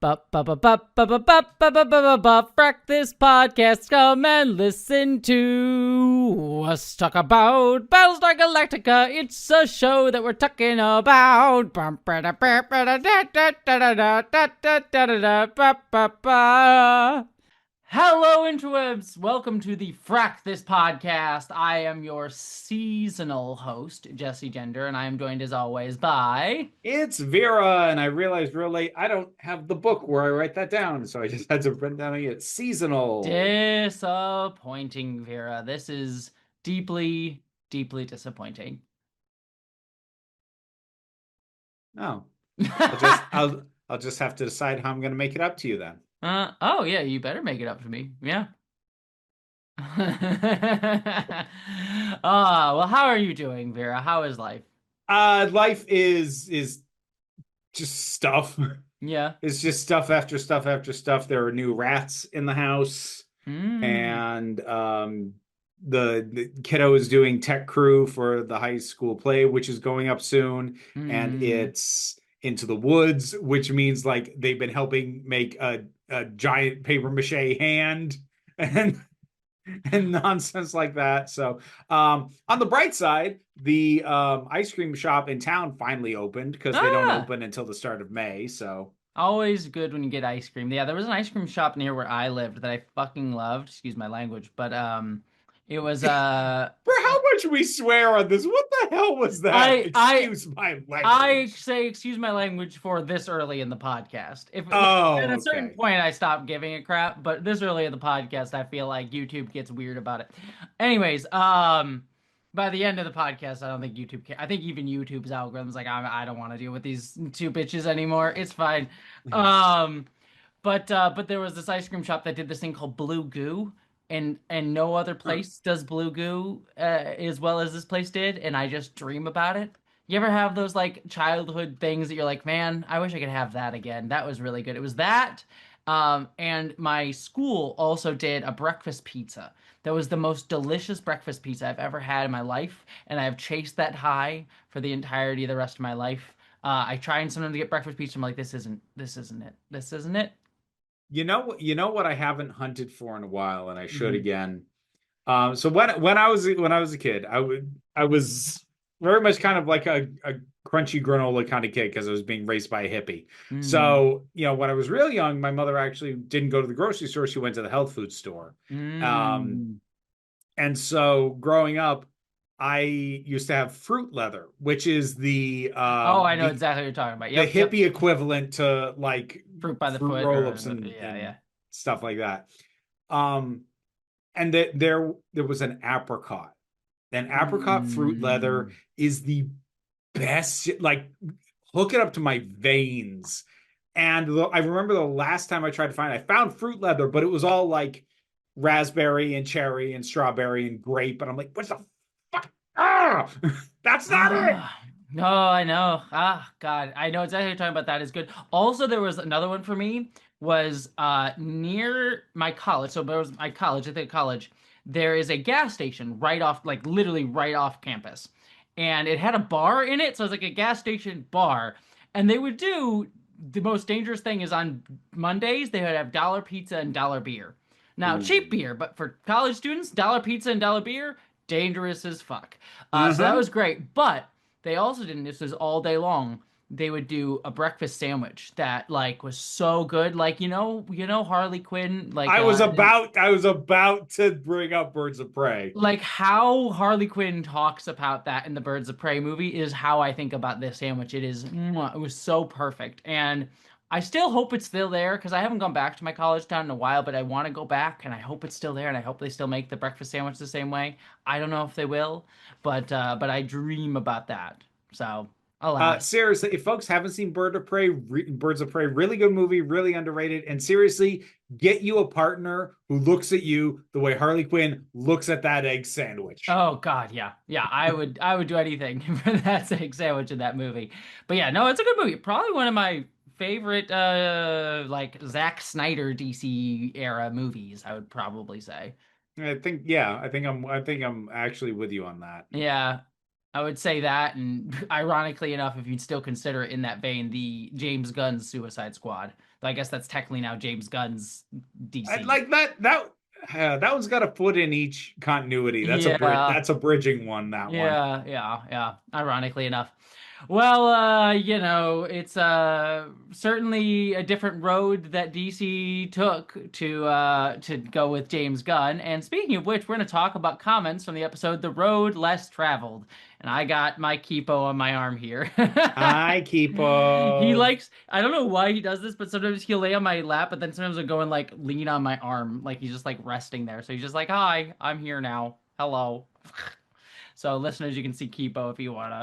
Frak, this podcast, come and listen to us talk about Battlestar Galactica. It's a show that we're talking about. Hello, interwebs! Welcome to the Frak, this podcast. I am your seasonal host, Jesse Gender, and I am joined as always by... It's Vera, and I realized real late I don't have the book where I write that down, so I just had to print down it's seasonal. Disappointing, Vera. This is deeply, deeply disappointing. No. I'll just have to decide how I'm gonna make it up to you then. Oh yeah, you better make it up to me. Yeah. Well, how are you doing, Vera? How is life? Life is just stuff. Yeah. It's just stuff after stuff after stuff. There are new rats in the house, and the kiddo is doing tech crew for the high school play, which is going up soon, and it's Into the Woods, which means like they've been helping make a giant paper mache hand and nonsense like that. So on the bright side, the ice cream shop in town finally opened because they don't open until the start of May. So always good when you get ice cream. Yeah, there was an ice cream shop near where I lived that I fucking loved. Excuse my language, but it was for how much we swear on this, what the hell was that? Excuse my language. I say excuse my language for this early in the podcast. If at a certain point I stopped giving a crap, but this early in the podcast I feel like YouTube gets weird about it. Anyways, by the end of the podcast, I don't think YouTube I think even YouTube's algorithm's like, I don't want to deal with these two bitches anymore. It's fine. But there was this ice cream shop that did this thing called Blue Goo, and no other place does Blue Goo as well as this place did, and I just dream about it. You ever have those like childhood things that you're like, man, I wish I could have that again. That was really good. It was that. And my school also did a breakfast pizza. That was the most delicious breakfast pizza I've ever had in my life, and I've chased that high for the entirety of the rest of my life. I try and sometimes get breakfast pizza. I'm like, this isn't it. This isn't it. You know what I haven't hunted for in a while, and I should again. So when I was a kid, I was very much kind of like a crunchy granola kind of kid because I was being raised by a hippie. So when I was real young, my mother actually didn't go to the grocery store; she went to the health food store. And so growing up, I used to have fruit leather, which is the I know exactly what you're talking about. Yep, the hippie equivalent to like fruit by the fruit foot roll-ups and stuff like that. And there was an apricot. And apricot fruit leather is the best shit. Like, hook it up to my veins. And I remember the last time I tried to find it, I found fruit leather, but it was all like raspberry and cherry and strawberry and grape. And I'm like, what's the fuck? That's not it. No, I know. God, I know exactly what you're talking about. That is good. Also, there was another one for me, was near my college. So there was my college, I think college. There is a gas station right off, like literally right off campus. And it had a bar in it. So it's like a gas station bar. And they would do, the most dangerous thing is on Mondays, they would have dollar pizza and dollar beer. Now, cheap beer, but for college students, dollar pizza and dollar beer, dangerous as fuck. So that was great. But they also didn't, this was all day long, they would do a breakfast sandwich that like was so good. Like, you know Harley Quinn, like I was about to bring up Birds of Prey. Like how Harley Quinn talks about that in the Birds of Prey movie is how I think about this sandwich. It was so perfect. And I still hope it's still there because I haven't gone back to my college town in a while, but I want to go back and I hope it's still there and I hope they still make the breakfast sandwich the same way. I don't know if they will, but I dream about that. So, alas. Seriously, if folks haven't seen Birds of Prey, really good movie, really underrated. And seriously, get you a partner who looks at you the way Harley Quinn looks at that egg sandwich. Oh God, yeah. I would do anything for that egg sandwich in that movie. But yeah, no, it's a good movie. Probably one of my favorite like Zack Snyder DC era movies, I would probably say. I think I'm actually with you on that. Yeah. I would say that, and ironically enough, if you'd still consider it in that vein, the James Gunn's Suicide Squad. Though I guess that's technically now James Gunn's DC. Like that one's got a foot in each continuity. That's a bridge. Yeah, That's a bridging one. That one. yeah. Ironically enough. Well, it's certainly a different road that DC took to go with James Gunn. And speaking of which, we're going to talk about comments from the episode "The Road Less Traveled." And I got my Kipo on my arm here. Hi, He Keepo. likes, I don't know why he does this, but sometimes he'll lay on my lap, but then sometimes he'll go and like lean on my arm, like he's just like resting there. So he's just like, "Hi, I'm here now. Hello." So listeners, you can see Kipo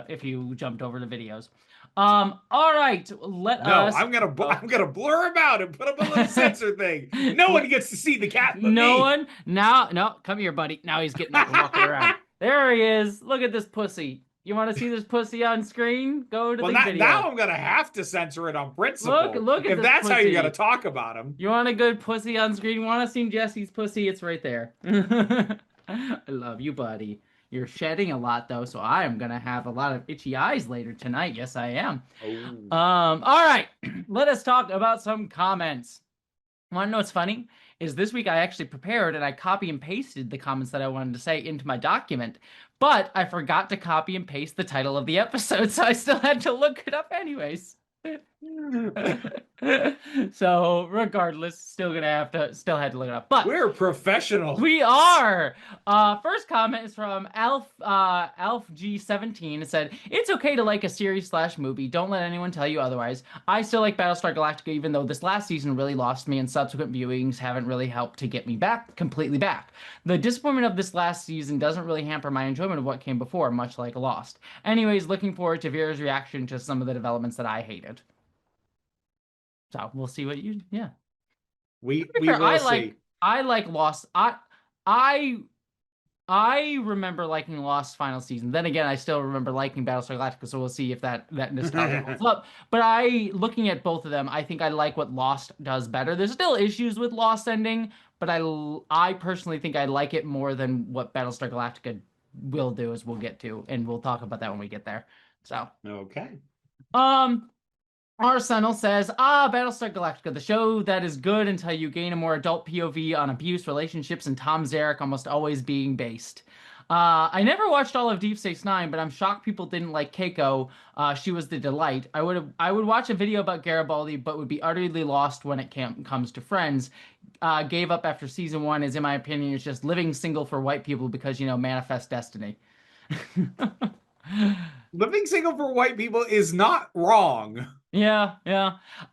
if you jumped over the videos. All right, let No, us. I'm gonna blur him out and put up a little censor thing. No one gets to see the cat but No me. one now. No, come here, buddy. Now he's getting up and walking around. There he is. Look at this pussy. You want to see this pussy on screen? Go to Well, the video. now I'm gonna have to censor it on principle. Look at If this that's pussy. how you're gonna talk about him. You want a good pussy on screen? Want to see Jesse's pussy? It's right there. I love you, buddy. You're shedding a lot though, so I am gonna have a lot of itchy eyes later tonight. Yes, I am. Oh. All right. Let us talk about some comments. Want to know what's funny? Is this week I actually prepared and I copy and pasted the comments that I wanted to say into my document, but I forgot to copy and paste the title of the episode, so I still had to look it up anyways. So regardless, still had to look it up. But We're professionals. we are. First comment is from Alf G17. It said, "It's okay to like a series / movie. Don't let anyone tell you otherwise. I still like Battlestar Galactica, even though this last season really lost me, and subsequent viewings haven't really helped to get me completely back. The disappointment of this last season doesn't really hamper my enjoyment of what came before, much like Lost. Anyways, looking forward to Vera's reaction to some of the developments that I hated." So we'll see what you. Yeah. We Fair, will see. I like Lost. I I remember liking Lost final season. Then again, I still remember liking Battlestar Galactica, so we'll see if that nostalgia holds up. But looking at both of them, I think I like what Lost does better. There's still issues with Lost ending, but I personally think I like it more than what Battlestar Galactica will do, as we'll get to, and we'll talk about that when we get there. So Okay. Arsenal says, Battlestar Galactica, the show that is good until you gain a more adult POV on abuse, relationships, and Tom Zarek almost always being based. I never watched all of Deep Space Nine, but I'm shocked people didn't like Keiko. She was the delight. I would watch a video about Garibaldi, but would be utterly lost when it comes to Friends. Gave up after season 1, is in my opinion, is just living single for white people because, manifest destiny. Living single for white people is not wrong. Yeah.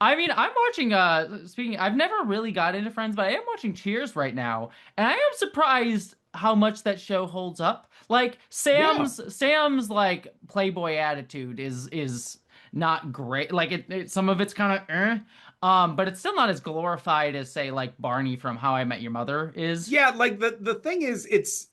I mean, I'm watching I've never really got into Friends, but I am watching Cheers right now, and I am surprised how much that show holds up. Like Sam's like playboy attitude is not great. Like some of it's kind of but it's still not as glorified as, say, like Barney from How I Met Your Mother is. Yeah, like the thing is, it's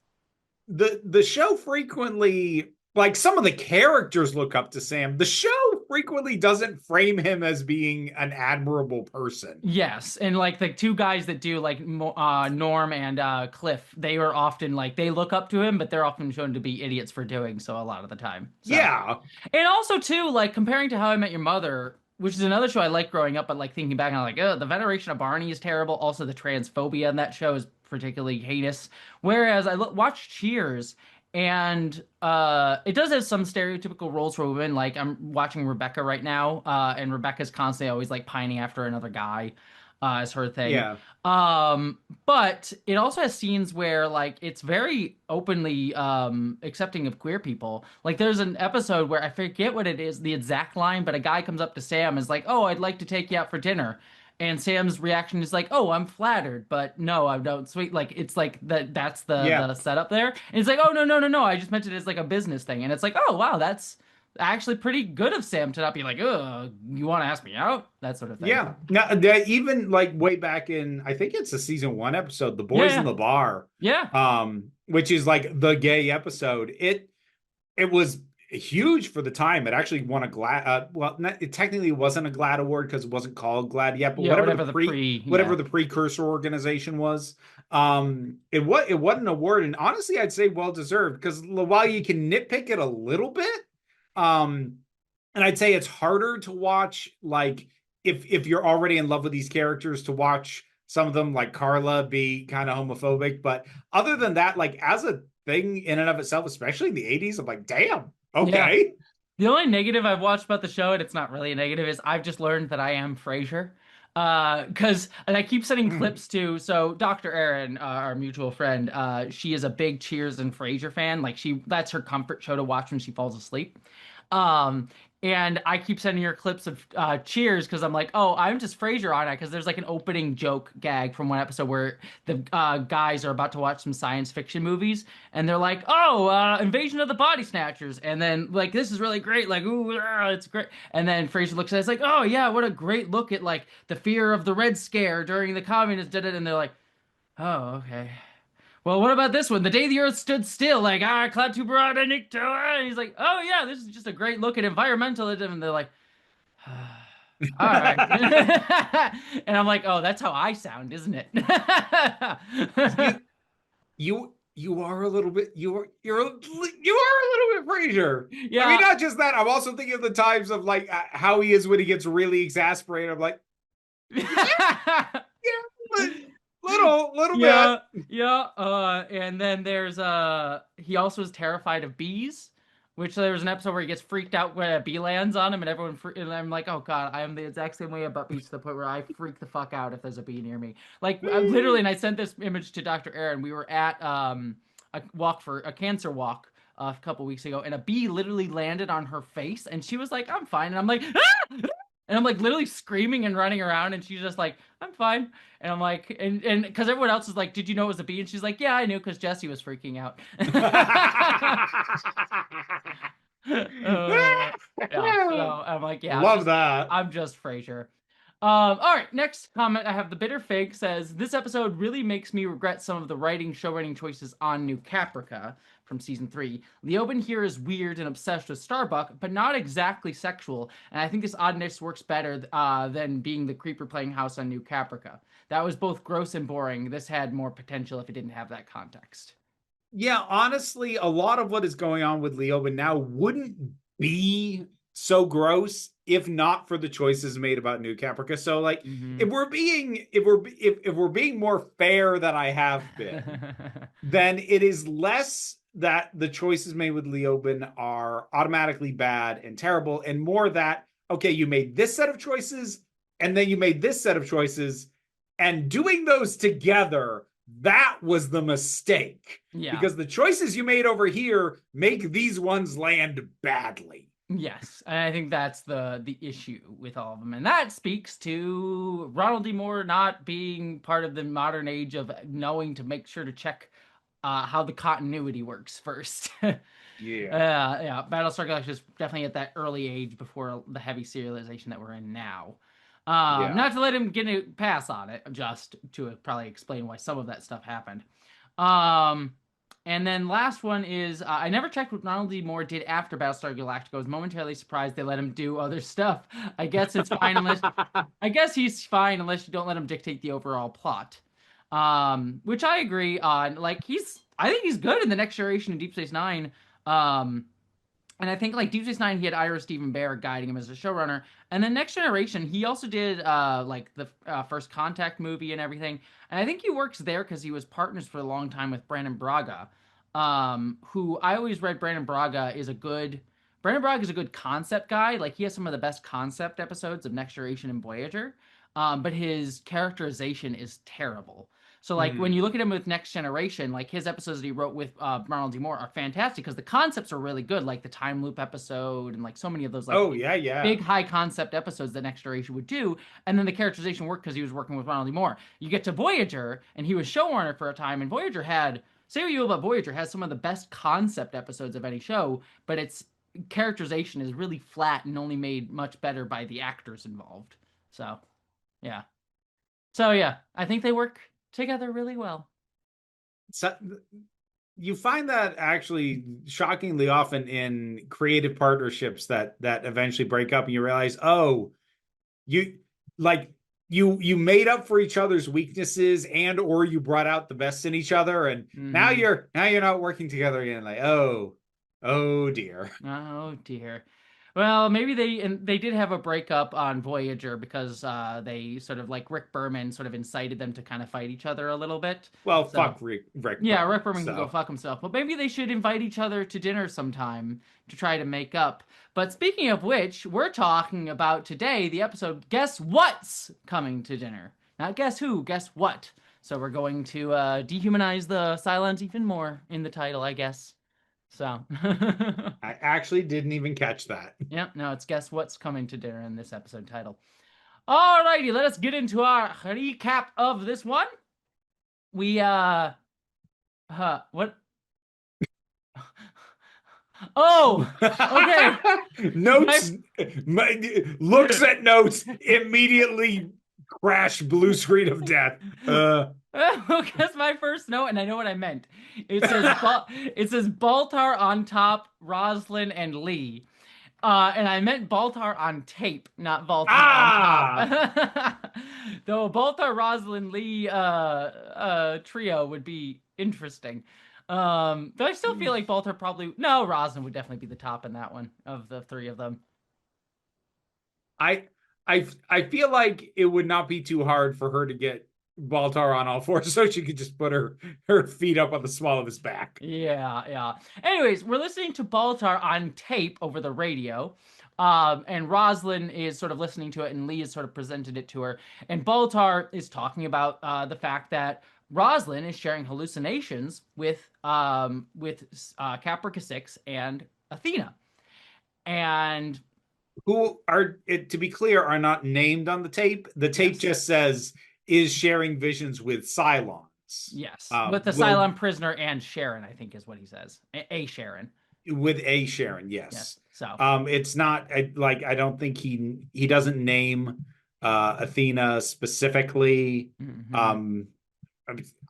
the show frequently, like, some of the characters look up to Sam. The show frequently doesn't frame him as being an admirable person. Yes, and like the two guys that do, like, Norm and Cliff, they are often like, they look up to him, but they're often shown to be idiots for doing so a lot of the time. So. Yeah. And also too, like, comparing to How I Met Your Mother, which is another show I liked growing up, but like thinking back, I'm like, oh, the veneration of Barney is terrible. Also, the transphobia in that show is particularly heinous. Whereas I watched Cheers, and it does have some stereotypical roles for women. Like, I'm watching Rebecca right now, and Rebecca's constantly always like pining after another guy, as her thing. Yeah. But it also has scenes where, like, it's very openly accepting of queer people. Like, there's an episode where I forget what it is, the exact line, but a guy comes up to Sam and is like, "Oh, I'd like to take you out for dinner." And Sam's reaction is like, "Oh, I'm flattered, but no, I don't." Sweet, like, it's like that's the setup there. And it's like, "Oh, no, I just meant it as like a business thing." And it's like, "Oh, wow, that's actually pretty good of Sam to not be like, "Oh, you want to ask me out?" That sort of thing. Yeah. Now, even like way back in, I think it's the season 1 episode, The Boys in the Bar. Yeah. Which is like the gay episode. It was huge for the time. It actually won a GLAAD. Well, it technically wasn't a GLAAD award because it wasn't called GLAAD yet, but Yeah, whatever the pre, whatever yeah. the precursor organization was, it won an award, and honestly, I'd say well deserved because while you can nitpick it a little bit, um, and I'd say it's harder to watch like if you're already in love with these characters to watch some of them like Carla be kind of homophobic, but other than that, like as a thing in and of itself, especially in the 80s, I'm like, damn, Yeah. okay. The only negative I've watched about the show, and it's not really a negative, is I've just learned that I am Frasier. And I keep sending clips to, so Dr. Erin, our mutual friend, she is a big Cheers and Frasier fan. Like that's her comfort show to watch when she falls asleep. Um, and I keep sending her clips of Cheers because I'm like, oh, I'm just Frasier on it because there's like an opening joke gag from one episode where the guys are about to watch some science fiction movies and they're like, oh, Invasion of the Body Snatchers, and then like this is really great, like ooh, it's great, and then Frasier looks at it, it's like, oh yeah, what a great look at like the fear of the Red Scare during the communists did it, and they're like, oh okay. Well, what about this one? The day the Earth stood still, like cloud too broad and Nick and he's like, oh yeah, this is just a great look at environmentalism, and they're like, all right, and I'm like, oh, that's how I sound, isn't it? you you are a little bit you are a little bit Frasier. I mean, Yeah. not just that. I'm also thinking of the times of like how he is when he gets really exasperated. I'm like, yeah, yeah, little bit. Yeah, yeah. And then there's he also is terrified of bees, which there was an episode where he gets freaked out when a bee lands on him, and and I'm like, oh god, I am the exact same way about bees to the point where I freak the fuck out if there's a bee near me. Like literally, and I sent this image to Dr. Aaron. We were at a cancer walk. A couple weeks ago, and a bee literally landed on her face, and she was like, "I'm fine," and I'm like, ah! And I'm like literally screaming and running around, and she's just like, "I'm fine." And I'm like, and because everyone else is like, did you know it was a bee? And she's like, yeah, I knew because Jesse was freaking out. Yeah. So I'm like, yeah, Love that. I'm just Frasier. All right, next comment. I have the Bitter Fig says this episode really makes me regret some of the writing, show writing choices on New Caprica from season 3. Leoben here is weird and obsessed with Starbuck, but not exactly sexual, and I think this oddness works better than being the creeper playing house on New Caprica. That was both gross and boring. This had more potential if it didn't have that context. Yeah, honestly, a lot of what is going on with Leoben now wouldn't be so gross if not for the choices made about New Caprica. So, like, Mm-hmm. if we're being more fair than I have been, then it is less that the choices made with Leoben are automatically bad and terrible, and more that okay, you made this set of choices, and then you made this set of choices, and doing those together that was the mistake Yeah. because the choices you made over here make these ones land badly. Yes, and I think that's the issue with all of them, and that speaks to Ronald D. Moore not being part of the modern age of knowing to make sure to check how the continuity works first. Yeah. Yeah, Battlestar Galactica is definitely at that early age before the heavy serialization that we're in now. Yeah. Not to let him get a pass on it, just to probably explain why some of that stuff happened. Um, and then last one is I never checked what Ronald D. Moore did after Battlestar Galactica. I was momentarily surprised they let him do other stuff. I guess it's fine unless I guess he's fine unless you don't let him dictate the overall plot. Which I agree on. Like I think he's good in the Next Generation and Deep Space Nine. Um, and I think like Deep Space Nine, he had Ira Stephen Bear guiding him as a showrunner. And then Next Generation, he also did like the First Contact movie and everything. And I think he works there because he was partners for a long time with Brandon Braga, who I always read Brandon Braga is a good concept guy. Like he has some of the best concept episodes of Next Generation and Voyager, but his characterization is terrible. So like when Mm. you look at him with Next Generation, like his episodes that he wrote with Ronald D. Moore are fantastic because the concepts are really good, like the time loop episode and like so many of those like Oh, yeah, yeah. big high concept episodes that Next Generation would do. And then the characterization worked because he was working with Ronald D. Moore. You get to Voyager and he was showrunner for a time, and Voyager had say what you will about Voyager has some of the best concept episodes of any show, but its characterization is really flat and only made much better by the actors involved. So yeah. So yeah, I think they work together really well. So, you find that actually shockingly often in creative partnerships that eventually break up, and you realize, oh, you like you made up for each other's weaknesses, and or you brought out the best in each other, and Mm-hmm. now you're not working together again. Like, oh dear. Oh dear. Well, maybe they did have a breakup on Voyager because they sort of like Rick Berman sort of incited them to kind of fight each other a little bit. Well, So fuck Rick yeah, Berman. Rick Berman can go So fuck himself. But maybe they should invite each other to dinner sometime to try to make up. But speaking of which, we're talking about today the episode Guess What's Coming to Dinner. Not guess who, guess what. So we're going to dehumanize the Cylons even more in the title, I guess. So I actually didn't even catch that. yep, no, it's Guess What's Coming to Dinner in this episode title. Alrighty, let us get into our recap of this one. We what oh, okay. Notes, looks at notes, immediately crash blue screen of death. That's my first note, and I know what I meant. It says it says Baltar on top, Roslyn and Lee. And I meant Baltar on tape, not Baltar on top. Though Baltar, Roslyn, Lee trio would be interesting. But I still feel like Baltar probably no, Roslyn would definitely be the top in that one of the three of them. I I feel like it would not be too hard for her to get Baltar on all fours, so she could just put her feet up on the small of his back. Yeah, yeah. Anyways, we're listening to Baltar on tape over the radio. And Roslyn is sort of listening to it, and Lee has sort of presented it to her. And Baltar is talking about the fact that Roslyn is sharing hallucinations with Caprica 6 and Athena. And Who are, to be clear, are not named on the tape. The tape yes, just says is sharing visions with Cylons. yes, with the Well, Cylon prisoner and Sharon, I think is what he says. A Sharon. with a Sharon, Yes. yes. So. It's not like I don't think he doesn't name Athena specifically. Mm-hmm. Um,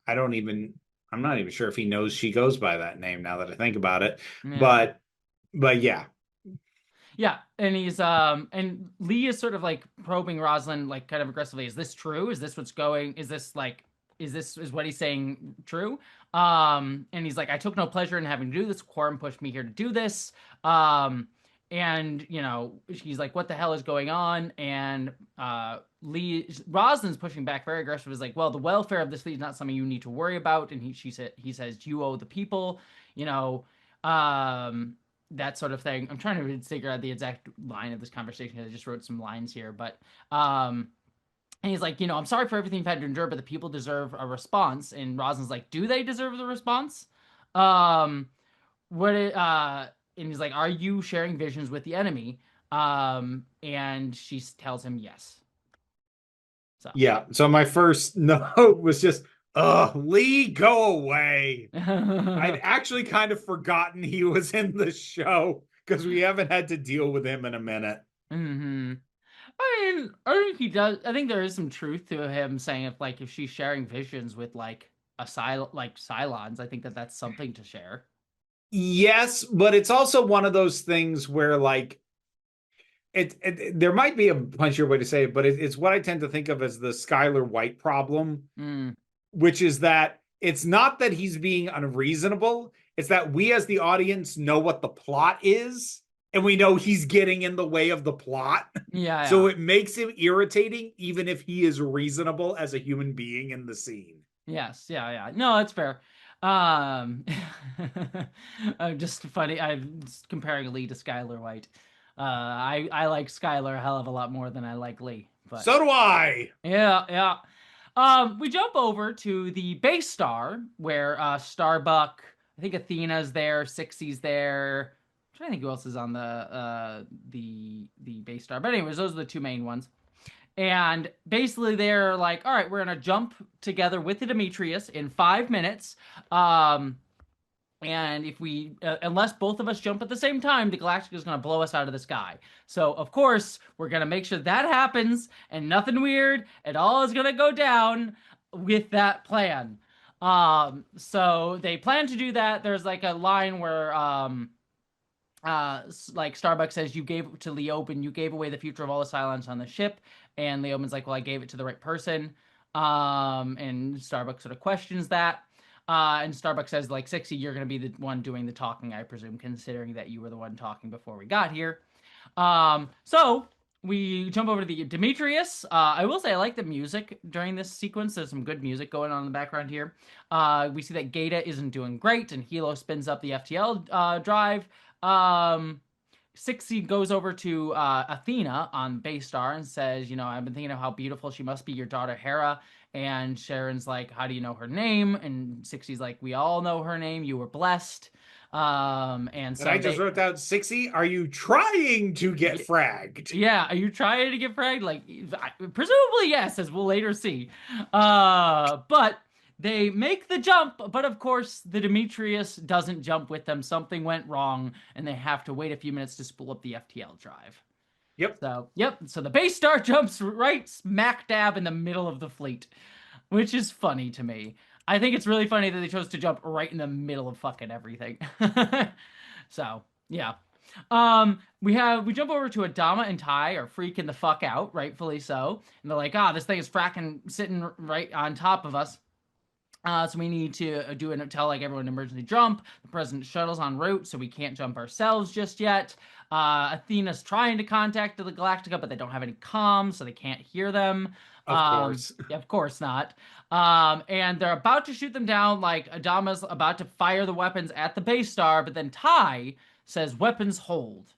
I don't even I'm not even sure if he knows she goes by that name now that I think about it. Yeah. But yeah. Yeah, and he's and Lee is sort of like probing Rosalind like kind of aggressively. Is this true? Is this what's going? Is this like is what he's saying true? And he's like, I took no pleasure in having to do this. Quorum pushed me here to do this. And you know, he's like, what the hell is going on? And Rosalind's pushing back very aggressive. Is like, well, the welfare of this fleet is not something you need to worry about. And he says, you owe the people, you know. That sort of thing. I'm trying to figure out the exact line of this conversation. I just wrote some lines here, but and he's like, you know, I'm sorry for everything you've had to endure, but the people deserve a response. And Rosalind's like, do they deserve the response? Um, what it, and he's like, are you sharing visions with the enemy? And she tells him yes. So Yeah. So my first note was just, Lee, go away. I'd actually kind of forgotten he was in the show because we haven't had to deal with him in a minute. Mm-hmm. I mean, I think he does. I think there is some truth to him saying if she's sharing visions with like Cylons, I think that's something to share. Yes, but it's also one of those things where like there might be a punchier way to say it, but it's what I tend to think of as the Skylar White problem, Mm. which is that it's not that he's being unreasonable, it's that we as the audience know what the plot is, and we know he's getting in the way of the plot. Yeah, So yeah. it makes him irritating, even if he is reasonable as a human being in the scene. Yes, yeah, yeah. No, that's fair. Um, just funny. I'm just comparing Lee to Skylar White. I like Skylar a hell of a lot more than I like Lee. But So do I. yeah, yeah. We jump over to the base star where Starbuck, I think Athena's there, Sixie's there. I'm trying to think who else is on the base star. But anyways, those are the two main ones. And basically, they're like, all right, we're gonna jump together with the Demetrius in 5 minutes. And if we, unless both of us jump at the same time, the Galactica is gonna blow us out of the sky. So of course, we're gonna make sure that happens, and nothing weird at all is gonna go down with that plan. So they plan to do that. There's like a line where like Starbucks says, you gave to Leoben, you gave away the future of all the Cylons on the ship, and Leoben's like, well, I gave it to the right person. And Starbucks sort of questions that. And Starbucks says, like, 60, you're going to be the one doing the talking, I presume, considering that you were the one talking before we got here. So we jump over to the Demetrius. I will say I like the music during this sequence. There's some good music going on in the background here. We see that Gata isn't doing great, and Hilo spins up the FTL drive. 60 goes over to Athena on Baystar and says, you know, I've been thinking of how beautiful she must be, your daughter Hera. And Sharon's like, how do you know her name? And 60's like, we all know her name. You were blessed. And so I just wrote down 60. Are you trying to get fragged? Yeah, are you trying to get fragged? Like, presumably yes, as we'll later see. But they make the jump, but of course the Demetrius doesn't jump with them. Something went wrong, and they have to wait a few minutes to spool up the FTL drive. Yep. So the base star jumps right smack dab in the middle of the fleet, which is funny to me. I think it's really funny that they chose to jump right in the middle of fucking everything. So, yeah. We jump over to Adama and Ty are freaking the fuck out, rightfully so. And they're like, this thing is fracking sitting right on top of us. So we need to tell like everyone emergency jump. The president shuttle's en route, so we can't jump ourselves just yet. Athena's trying to contact the Galactica, but they don't have any comms, so they can't hear them. Of course. Yeah, of course not. And they're about to shoot them down, like Adama's about to fire the weapons at the base star, but then Ty says, weapons hold.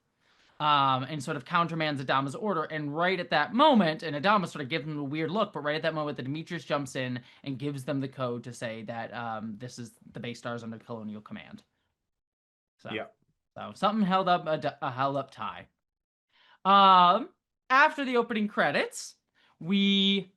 And sort of countermands Adama's order. And right at that moment, and Adama sort of gives them a weird look, but right at that moment, the Demetrius jumps in and gives them the code to say that this is the base stars under colonial command. So, yeah. So something held up Ty. After the opening credits, we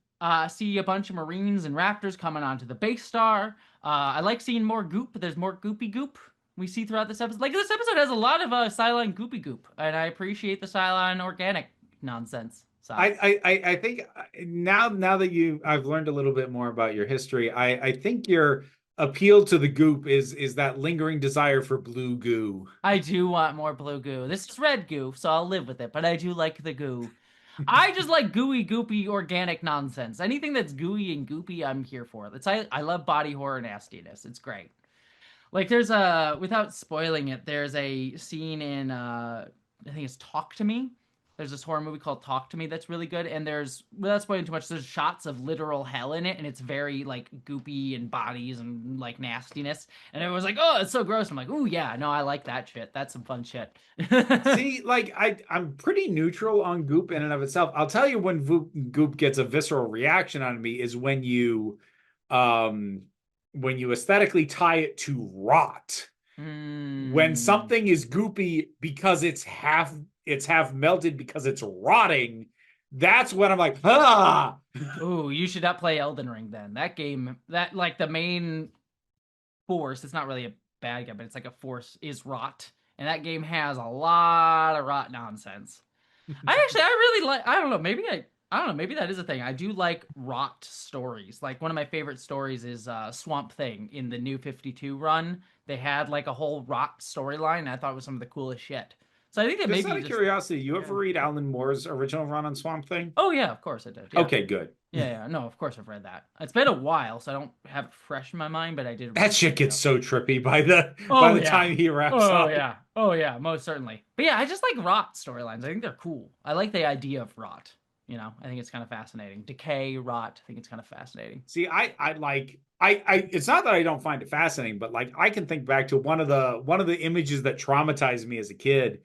see a bunch of Marines and Raptors coming onto the base star. I like seeing more goop. There's more goopy goop we see throughout this episode. Like, this episode has a lot of Cylon goopy goop, and I appreciate the Cylon organic nonsense. So I think now that I've learned a little bit more about your history, I think your appeal to the goop is that lingering desire for blue goo. I do want more blue goo. This is red goo, so I'll live with it, but I do like the goo. I just like gooey, goopy, organic nonsense. Anything that's gooey and goopy, I'm here for. I love body horror nastiness. It's great. Like, there's without spoiling it, there's a scene in, I think it's Talk to Me. There's this horror movie called Talk to Me that's really good, and without spoiling too much, there's shots of literal hell in it, and it's very, like, goopy and bodies and, like, nastiness. And everyone's like, oh, it's so gross. I'm like, ooh, yeah, no, I like that shit. That's some fun shit. See, like, I'm pretty neutral on goop in and of itself. I'll tell you when goop gets a visceral reaction on me is when you aesthetically tie it to rot. When something is goopy because it's half melted because it's rotting, that's when I'm like, ah. Ooh, you should not play Elden Ring then. That game, that like the main force, it's not really a bad guy, but it's like a force is rot. And that game has a lot of rot nonsense. I really like, I don't know, maybe that is a thing. I do like rot stories. Like, one of my favorite stories is Swamp Thing in the New 52 run. They had like a whole rot storyline, and I thought it was some of the coolest shit. So I think that just out of curiosity, you ever read Alan Moore's original run on Swamp Thing? Oh yeah, of course I did. Yeah. Okay, good. Yeah, no, of course I've read that. It's been a while, so I don't have it fresh in my mind, but I did. That shit gets so trippy by the time he wraps up. Oh yeah, most certainly. But yeah, I just like rot storylines. I think they're cool. I like the idea of rot. You know, I think it's kind of fascinating. Decay, rot. I think it's kind of fascinating. See, I it's not that I don't find it fascinating, but like I can think back to one of the images that traumatized me as a kid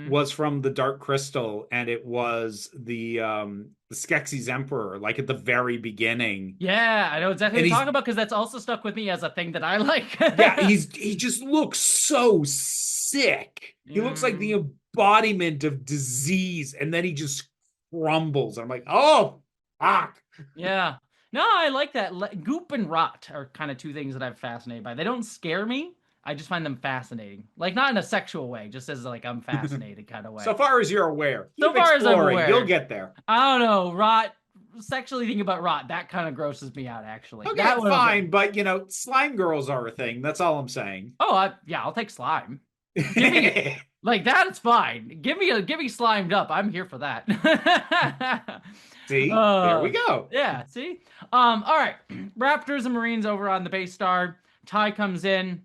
was from the Dark Crystal, and it was the Skeksis Emperor, like at the very beginning. Yeah, I know exactly what you're talking about, because that's also stuck with me as a thing that I like. Yeah, he just looks so sick. He looks like the embodiment of disease, and then he just crumbles. I'm like, oh, fuck. Yeah. No, I like that. Goop and rot are kind of two things that I'm fascinated by. They don't scare me. I just find them fascinating. Like, not in a sexual way, just as like I'm fascinated kind of way. So far as you're aware. So far as I'm aware. You'll get there. I don't know. Rot sexually thinking about Rot, that kind of grosses me out, actually. Okay, That fine, but slime girls are a thing. That's all I'm saying. Oh, yeah, I'll take slime. Give me like that. It's fine. Give me slimed up. I'm here for that. See, there we go. Yeah. See. All right. Raptors and Marines over on the base star. Ty comes in.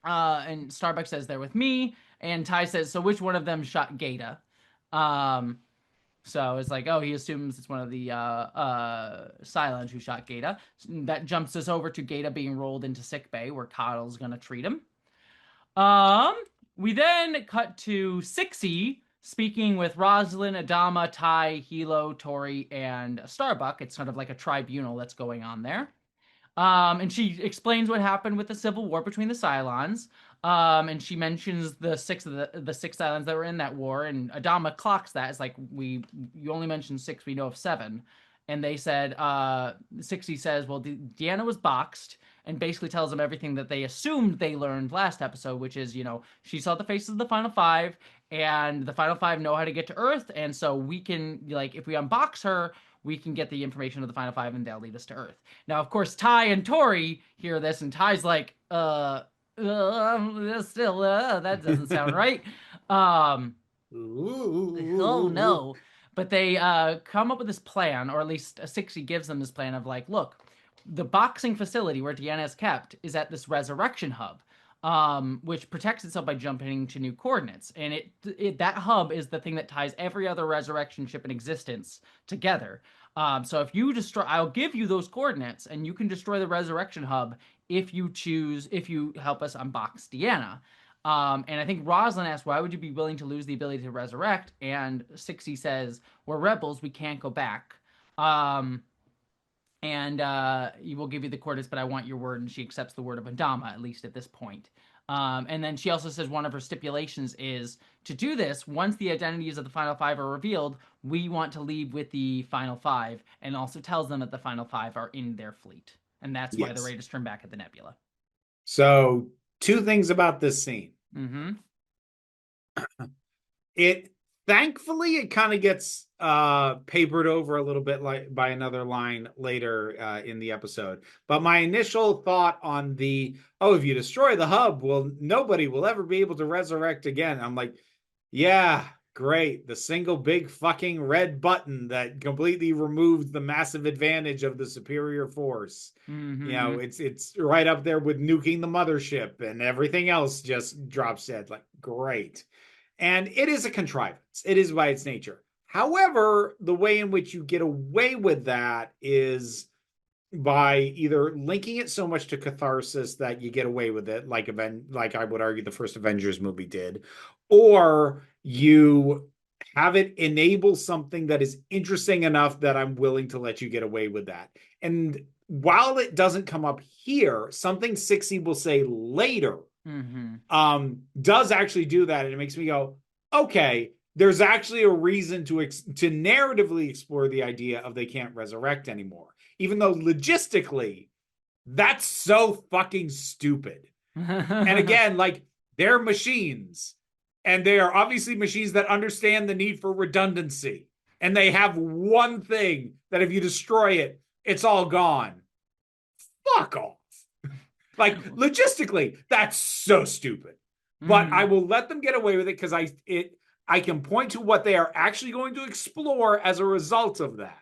And Starbuck says they're with me. And Ty says, so which one of them shot Gata? So it's like, oh, he assumes it's one of the Cylons who shot Gata. That jumps us over to Gata being rolled into sickbay, where Coddle's gonna treat him. We then cut to Sixie speaking with Rosalind, Adama, Ty, Hilo, Tori, and Starbuck. It's sort of like a tribunal that's going on there. And she explains what happened with the civil war between the Cylons. And she mentions the six Cylons that were in that war, and Adama clocks that. It's like, you only mentioned 6, we know of 7. And they said, Sixie says, well, Deanna was boxed, and basically tells them everything that they assumed they learned last episode, which is, she saw the faces of the Final Five, and the Final Five know how to get to Earth, and so we can, if we unbox her, we can get the information of the Final Five, and they'll lead us to Earth. Now, of course, Ty and Tori hear this, and Ty's like, that doesn't sound right. Oh, no. But they come up with this plan, or at least Sixie gives them this plan of like, look, the boxing facility where Deanna is kept is at this resurrection hub, which protects itself by jumping to new coordinates. And that hub is the thing that ties every other resurrection ship in existence together. So if you destroy, I'll give you those coordinates, and you can destroy the resurrection hub if you help us unbox Deanna. And I think Rosalind asks, why would you be willing to lose the ability to resurrect? And Sixie says, we're rebels, we can't go back. And you will give you the coordinates, but I want your word. And she accepts the word of Adama, at least at this point. And then she also says one of her stipulations is to do this, once the identities of the Final Five are revealed, we want to leave with the Final Five, and also tells them that the Final Five are in their fleet. And that's why the Raiders turn back at the Nebula. So, 2 things about this scene. Mm-hmm. Thankfully, it kind of gets papered over a little bit by another line later in the episode. But my initial thought on if you destroy the hub, well, nobody will ever be able to resurrect again. I'm like, yeah, great. The single big fucking red button that completely removed the massive advantage of the superior force. Mm-hmm. It's right up there with nuking the mothership, and everything else just drops dead. Like, great. And it is a contrivance. It is by its nature. However, the way in which you get away with that is by either linking it so much to catharsis that you get away with it, like I would argue the first Avengers movie did, or you have it enable something that is interesting enough that I'm willing to let you get away with that. And while it doesn't come up here, something Sixie will say later does actually do that, and it makes me go, okay, there's actually a reason to narratively explore the idea of they can't resurrect anymore, even though logistically that's so fucking stupid. And again, like, they're machines, and they are obviously machines that understand the need for redundancy, and they have one thing that if you destroy it, it's all gone. Fuck off. Like, logistically, that's so stupid. But I will let them get away with it because I can point to what they are actually going to explore as a result of that.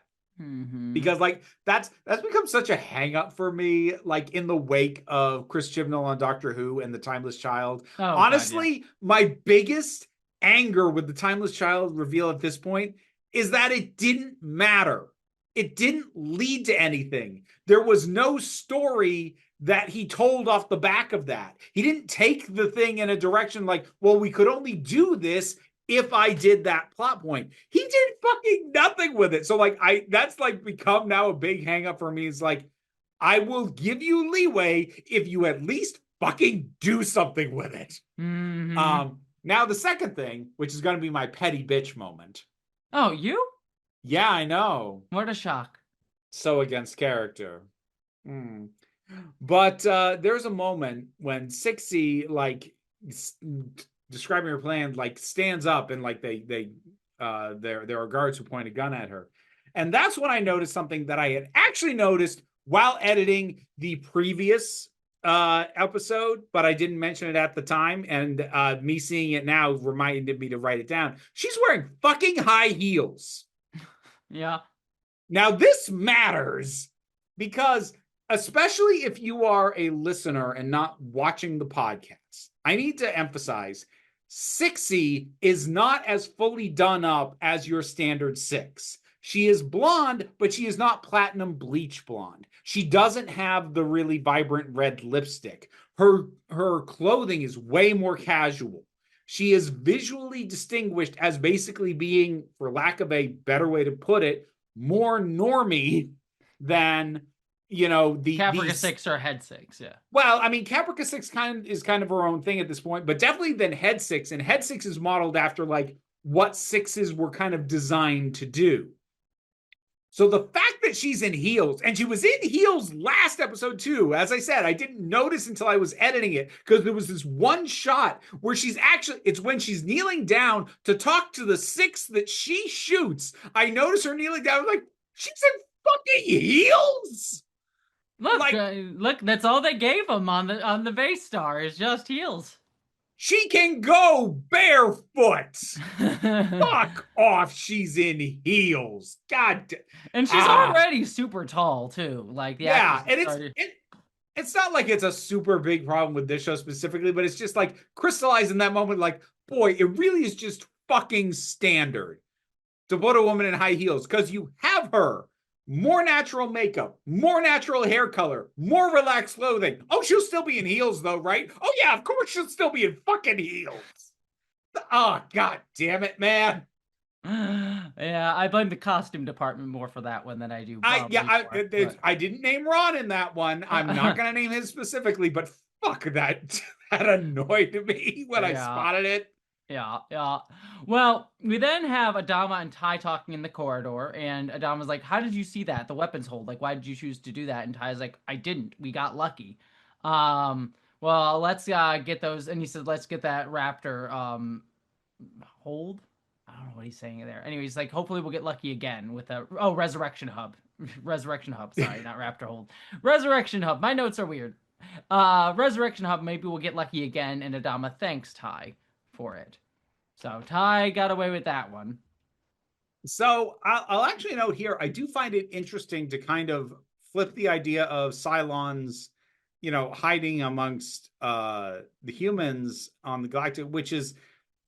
Because like that's become such a hang up for me, like in the wake of Chris Chibnall on Doctor Who and the Timeless Child. Honestly, my biggest anger with the Timeless Child reveal at this point is that it didn't matter. It didn't lead to anything. There was no story that he told off the back of that. He didn't take the thing in a direction like, well, we could only do this if I did that plot point. He did fucking nothing with it. So like, that's like become now a big hang up for me. It's like, I will give you leeway if you at least fucking do something with it. Now the second thing, which is going to be my petty bitch moment. Oh, you? Yeah, I know. What a shock. So against character. But there's a moment when Sixie, like, describing her plan, like, stands up, and like there are guards who point a gun at her, And that's when I noticed something that I had actually noticed while editing the previous episode, but I didn't mention it at the time. And me seeing it now reminded me to write it down. She's wearing fucking high heels. Yeah. Now, this matters because, especially if you are a listener and not watching the podcast, I need to emphasize Sixie is not as fully done up as your standard Six. She is blonde, but she is not platinum bleach blonde. She doesn't have the really vibrant red lipstick. Her clothing is way more casual. She is visually distinguished as basically being, for lack of a better way to put it, more normie than, you know, the Caprica 6 or Head 6, yeah. Well, I mean, Caprica 6 is kind of her own thing at this point, but definitely than Head 6, and Head 6 is modeled after like what sixes were kind of designed to do. So the fact that she's in heels, and she was in heels last episode too, as I said, I didn't notice until I was editing it, because there was this one shot where she's actually, it's when she's kneeling down to talk to the Six that she shoots. I notice her kneeling down, like, she's in fucking heels. Look, like, look, that's all they gave him on the base star is just heels. She can go barefoot. Fuck off. She's in heels. God. And she's already super tall too. Like, yeah, and it's not like it's a super big problem with this show specifically, but it's just like crystallized in that moment. Like, boy, it really is just fucking standard to put a woman in high heels because you have her. More natural makeup, more natural hair color, more relaxed clothing. Oh, she'll still be in heels though, right? Oh yeah, of course she'll still be in fucking heels. Oh, god damn it, man. Yeah, I blame the costume department more for that one than I do. I didn't name Ron in that one. I'm not going to name him specifically, but fuck that. That annoyed me when I spotted it. Yeah, yeah. Well, we then have Adama and Ty talking in the corridor, and Adama's like, how did you see that? The weapons hold. Like, why did you choose to do that? And Ty's like, I didn't. We got lucky. Well, let's get those. And he said, let's get that raptor hold. I don't know what he's saying there. Anyways, like, hopefully we'll get lucky again with a resurrection hub. Resurrection hub. Sorry, not raptor hold. Resurrection hub. My notes are weird. Resurrection hub. Maybe we'll get lucky again. And Adama thanks Ty for it. So Ty got away with that one. So I'll actually note here, I do find it interesting to kind of flip the idea of Cylons, you know, hiding amongst the humans on the Galactic, which is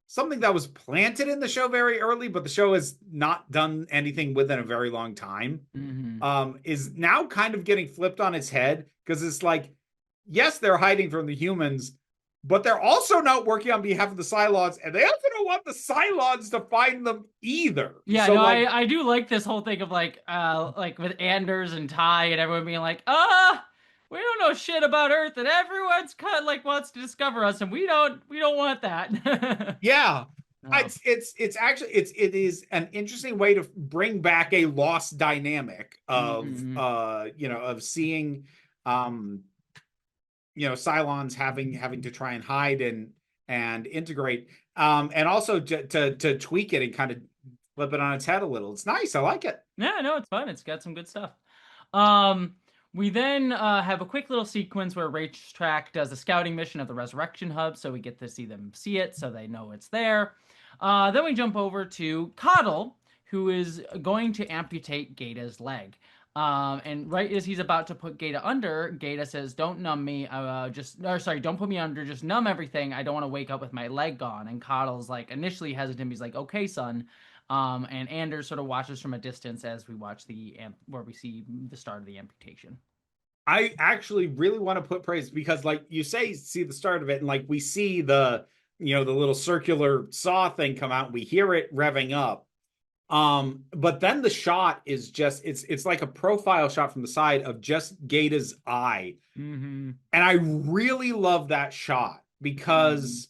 something that was planted in the show very early, but the show has not done anything with in a very long time, is now kind of getting flipped on its head, because it's like, yes, they're hiding from the humans, but they're also not working on behalf of the Cylons, and they also don't want the Cylons to find them either. Yeah, so, no, like, I do like this whole thing of like with Anders and Ty and everyone being like, we don't know shit about Earth, and everyone's kind of like wants to discover us, and we don't want that. Yeah. It is an interesting way to bring back a lost dynamic of of seeing Cylons having to try and hide and integrate, and also to tweak it and kind of flip it on its head a little. It's nice. I like it. Yeah, no, it's fun. It's got some good stuff. We then have a quick little sequence where Racetrack does a scouting mission of the Resurrection Hub, so we get to see them see it, so they know it's there. Then we jump over to Coddle, who is going to amputate Gata's leg. And right as he's about to put Gata under, Gata says, don't numb me, don't put me under, just numb everything. I don't want to wake up with my leg gone. And Coddle's like initially hesitant. He's like, okay, son. And Anders sort of watches from a distance as we watch where we see the start of the amputation. I actually really want to put praise, because like you see the start of it, and like we see the little circular saw thing come out, and we hear it revving up. But then the shot is just, it's like a profile shot from the side of just Gata's eye. And I really love that shot because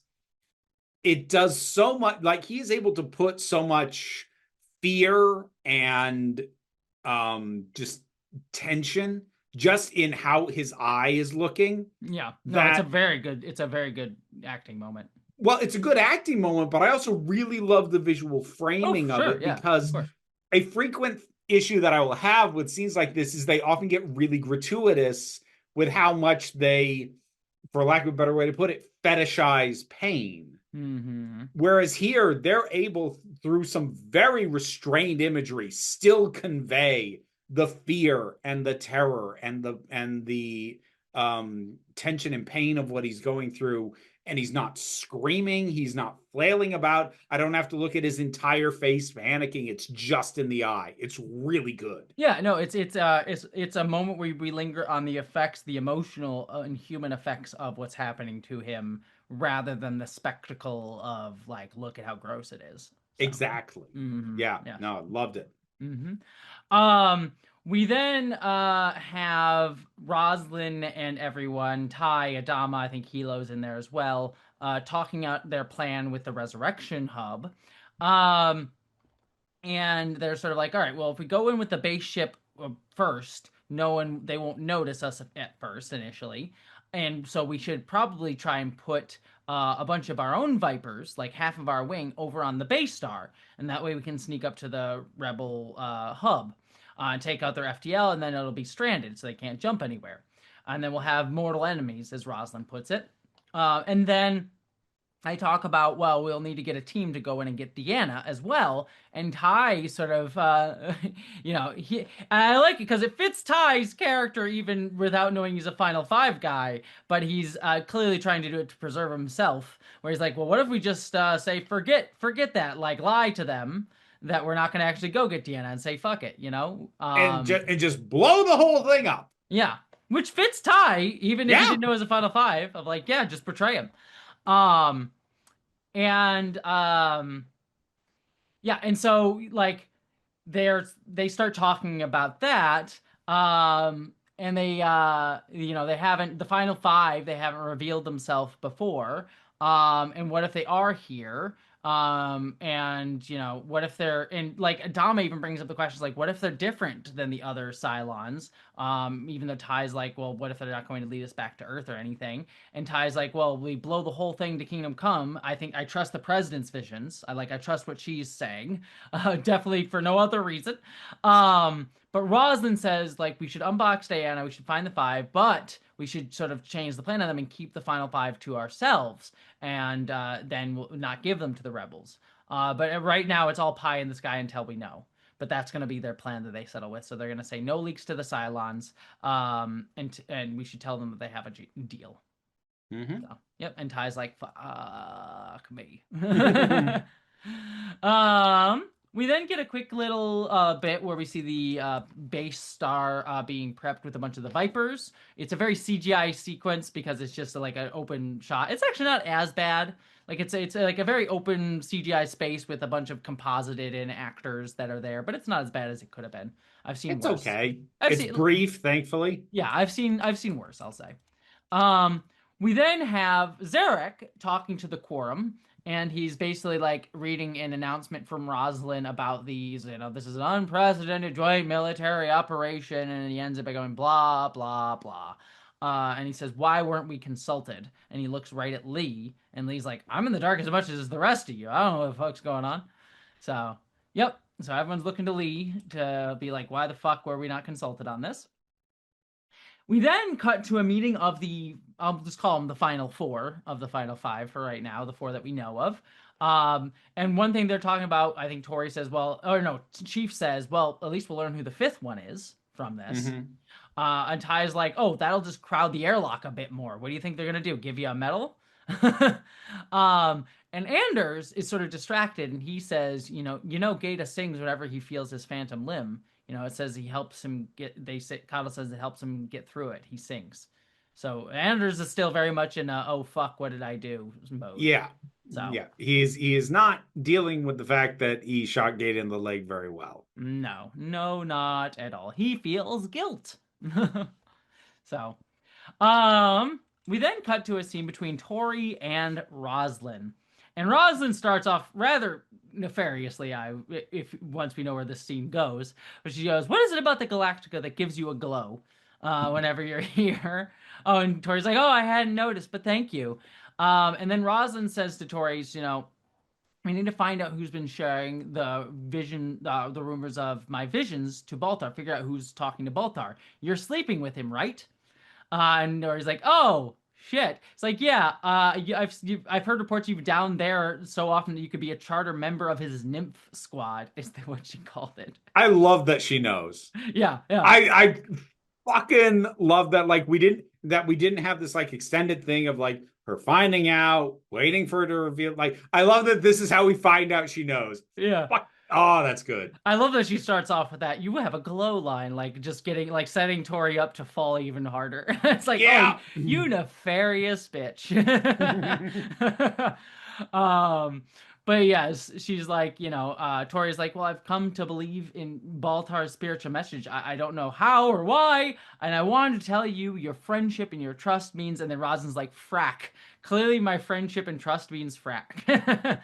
it does so much, like he's able to put so much fear and just tension just in how his eye is looking. Yeah, no, it's a very good acting moment. Well, it's a good acting moment, but I also really love the visual framing of it, because a frequent issue that I will have with scenes like this is they often get really gratuitous with how much they, for lack of a better way to put it, fetishize pain. Mm-hmm. Whereas here, they're able, through some very restrained imagery, still convey the fear and the terror and the tension and pain of what he's going through. And he's not screaming, he's not flailing about. I don't have to look at his entire face panicking. It's just in the eye. It's really good. Yeah, no, it's a moment where we linger on the effects, the emotional and human effects of what's happening to him, rather than the spectacle of like, look at how gross it is. So, Exactly. Yeah, yeah. no, loved it. We then have Roslyn and everyone, Ty, Adama, I think Hilo's in there as well, talking out their plan with the Resurrection Hub. And they're sort of like, all right, well, if we go in with the base ship first, they won't notice us at first initially. And so we should probably try and put a bunch of our own Vipers, like half of our wing, over on the base star. And that way we can sneak up to the Rebel hub and take out their FTL, and then it'll be stranded, so they can't jump anywhere. And then we'll have mortal enemies, as Roslyn puts it. And then I talk about, well, we'll need to get a team to go in and get Deanna as well. And Ty sort of, I like it because it fits Ty's character even without knowing he's a Final Five guy. But he's clearly trying to do it to preserve himself. Where he's like, well, what if we just say, forget that, like lie to them that we're not going to actually go get Deanna and say, fuck it, And just blow the whole thing up. Yeah, which fits Ty, even if he didn't know it was a Final Five. Of like, yeah, just portray him. Um, and yeah, and so like they start talking about that, and they haven't, the final five, they haven't revealed themselves before, and what if they are here, and what if they're, and like Adama even brings up the questions like, what if they're different than the other Cylons, even though Ty's like, well, what if they're not going to lead us back to Earth or anything, and Ty's like, well, we blow the whole thing to Kingdom Come. I think I trust the president's visions. I trust what she's saying, definitely for no other reason. But Roslyn says like we should unbox Diana, we should find the five, but we should sort of change the plan on them and keep the final five to ourselves, and then we'll not give them to the rebels. But right now it's all pie in the sky until we know. But that's going to be their plan that they settle with. So they're going to say no leaks to the Cylons, and we should tell them that they have a deal. Mm-hmm. So, yep. And Ty's like, fuck me. We then get a quick little bit where we see the base star being prepped with a bunch of the Vipers. It's a very CGI sequence because it's just like an open shot. It's actually not as bad. Like it's like a very open CGI space with a bunch of composited in actors that are there, but it's not as bad as it could have been. I've seen It's worse. okay. It's brief, thankfully. Yeah, I've seen worse, I'll say. We then have Zarek talking to the quorum, and he's basically like reading an announcement from Roslyn about these, this is an unprecedented joint military operation, and he ends up by going blah, blah, blah. And he says, why weren't we consulted? And he looks right at Lee, and Lee's like, I'm in the dark as much as the rest of you. I don't know what the fuck's going on. So, yep. So everyone's looking to Lee to be like, why the fuck were we not consulted on this? We then cut to a meeting of I'll just call them the final four of the final five for right now, the four that we know of. And one thing they're talking about, I think Tori says, well, or no, Chief says, well, at least we'll learn who the fifth one is from this. Mm-hmm. And Ty's like, oh, that'll just crowd the airlock a bit more. What do you think they're going to do? Give you a medal? And Anders is sort of distracted, and he says, Gata sings whenever he feels his phantom limb. It says he helps him get, Kyle says it helps him get through it. He sings. So Anders is still very much in a, oh, fuck, what did I do mode. Yeah. So yeah, he is not dealing with the fact that he shot Gata in the leg very well. No, not at all. He feels guilt. So, we then cut to a scene between Tori and Roslyn. And Roslyn starts off rather nefariously, if once we know where this scene goes. But she goes, what is it about the Galactica that gives you a glow whenever you're here? Oh, and Tori's like, oh, I hadn't noticed, but thank you. And then Roslyn says to Tori, We need to find out who's been sharing the rumors of my visions to Baltar. Figure out who's talking to Baltar. You're sleeping with him, right? And Nori's like, oh shit. It's like, yeah. I've heard reports you've down there so often that you could be a charter member of his nymph squad. Is that what she called it? I love that she knows. Yeah, yeah. I fucking love that. Like we didn't have this like extended thing of like her finding out, waiting for her to reveal. Like I love that this is how we find out she knows. Yeah. Fuck. Oh, that's good. I love that she starts off with that. You have a glow line, like just getting like setting Tori up to fall even harder. It's like, oh, Yeah. you nefarious bitch. um, but yes, she's like, Tori's like, well, I've come to believe in Baltar's spiritual message. I don't know how or why, and I wanted to tell you your friendship and your trust means. And then Rosin's like, Frak. Clearly, my friendship and trust means Frak.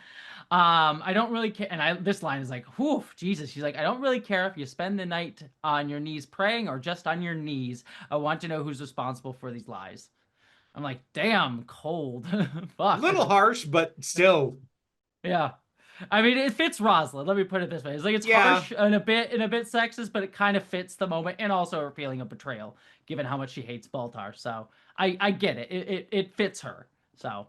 I don't really care. And this line is like, whew, Jesus. She's like, I don't really care if you spend the night on your knees praying or just on your knees. I want to know who's responsible for these lies. I'm like, damn, cold. Fuck. Little harsh, but still. Yeah. I mean, it fits Rosalind. Let me put it this way: it's like it's Yeah. harsh and a bit sexist, but it kind of fits the moment, and also her feeling of betrayal, given how much she hates Baltar. So I get it. It fits her. So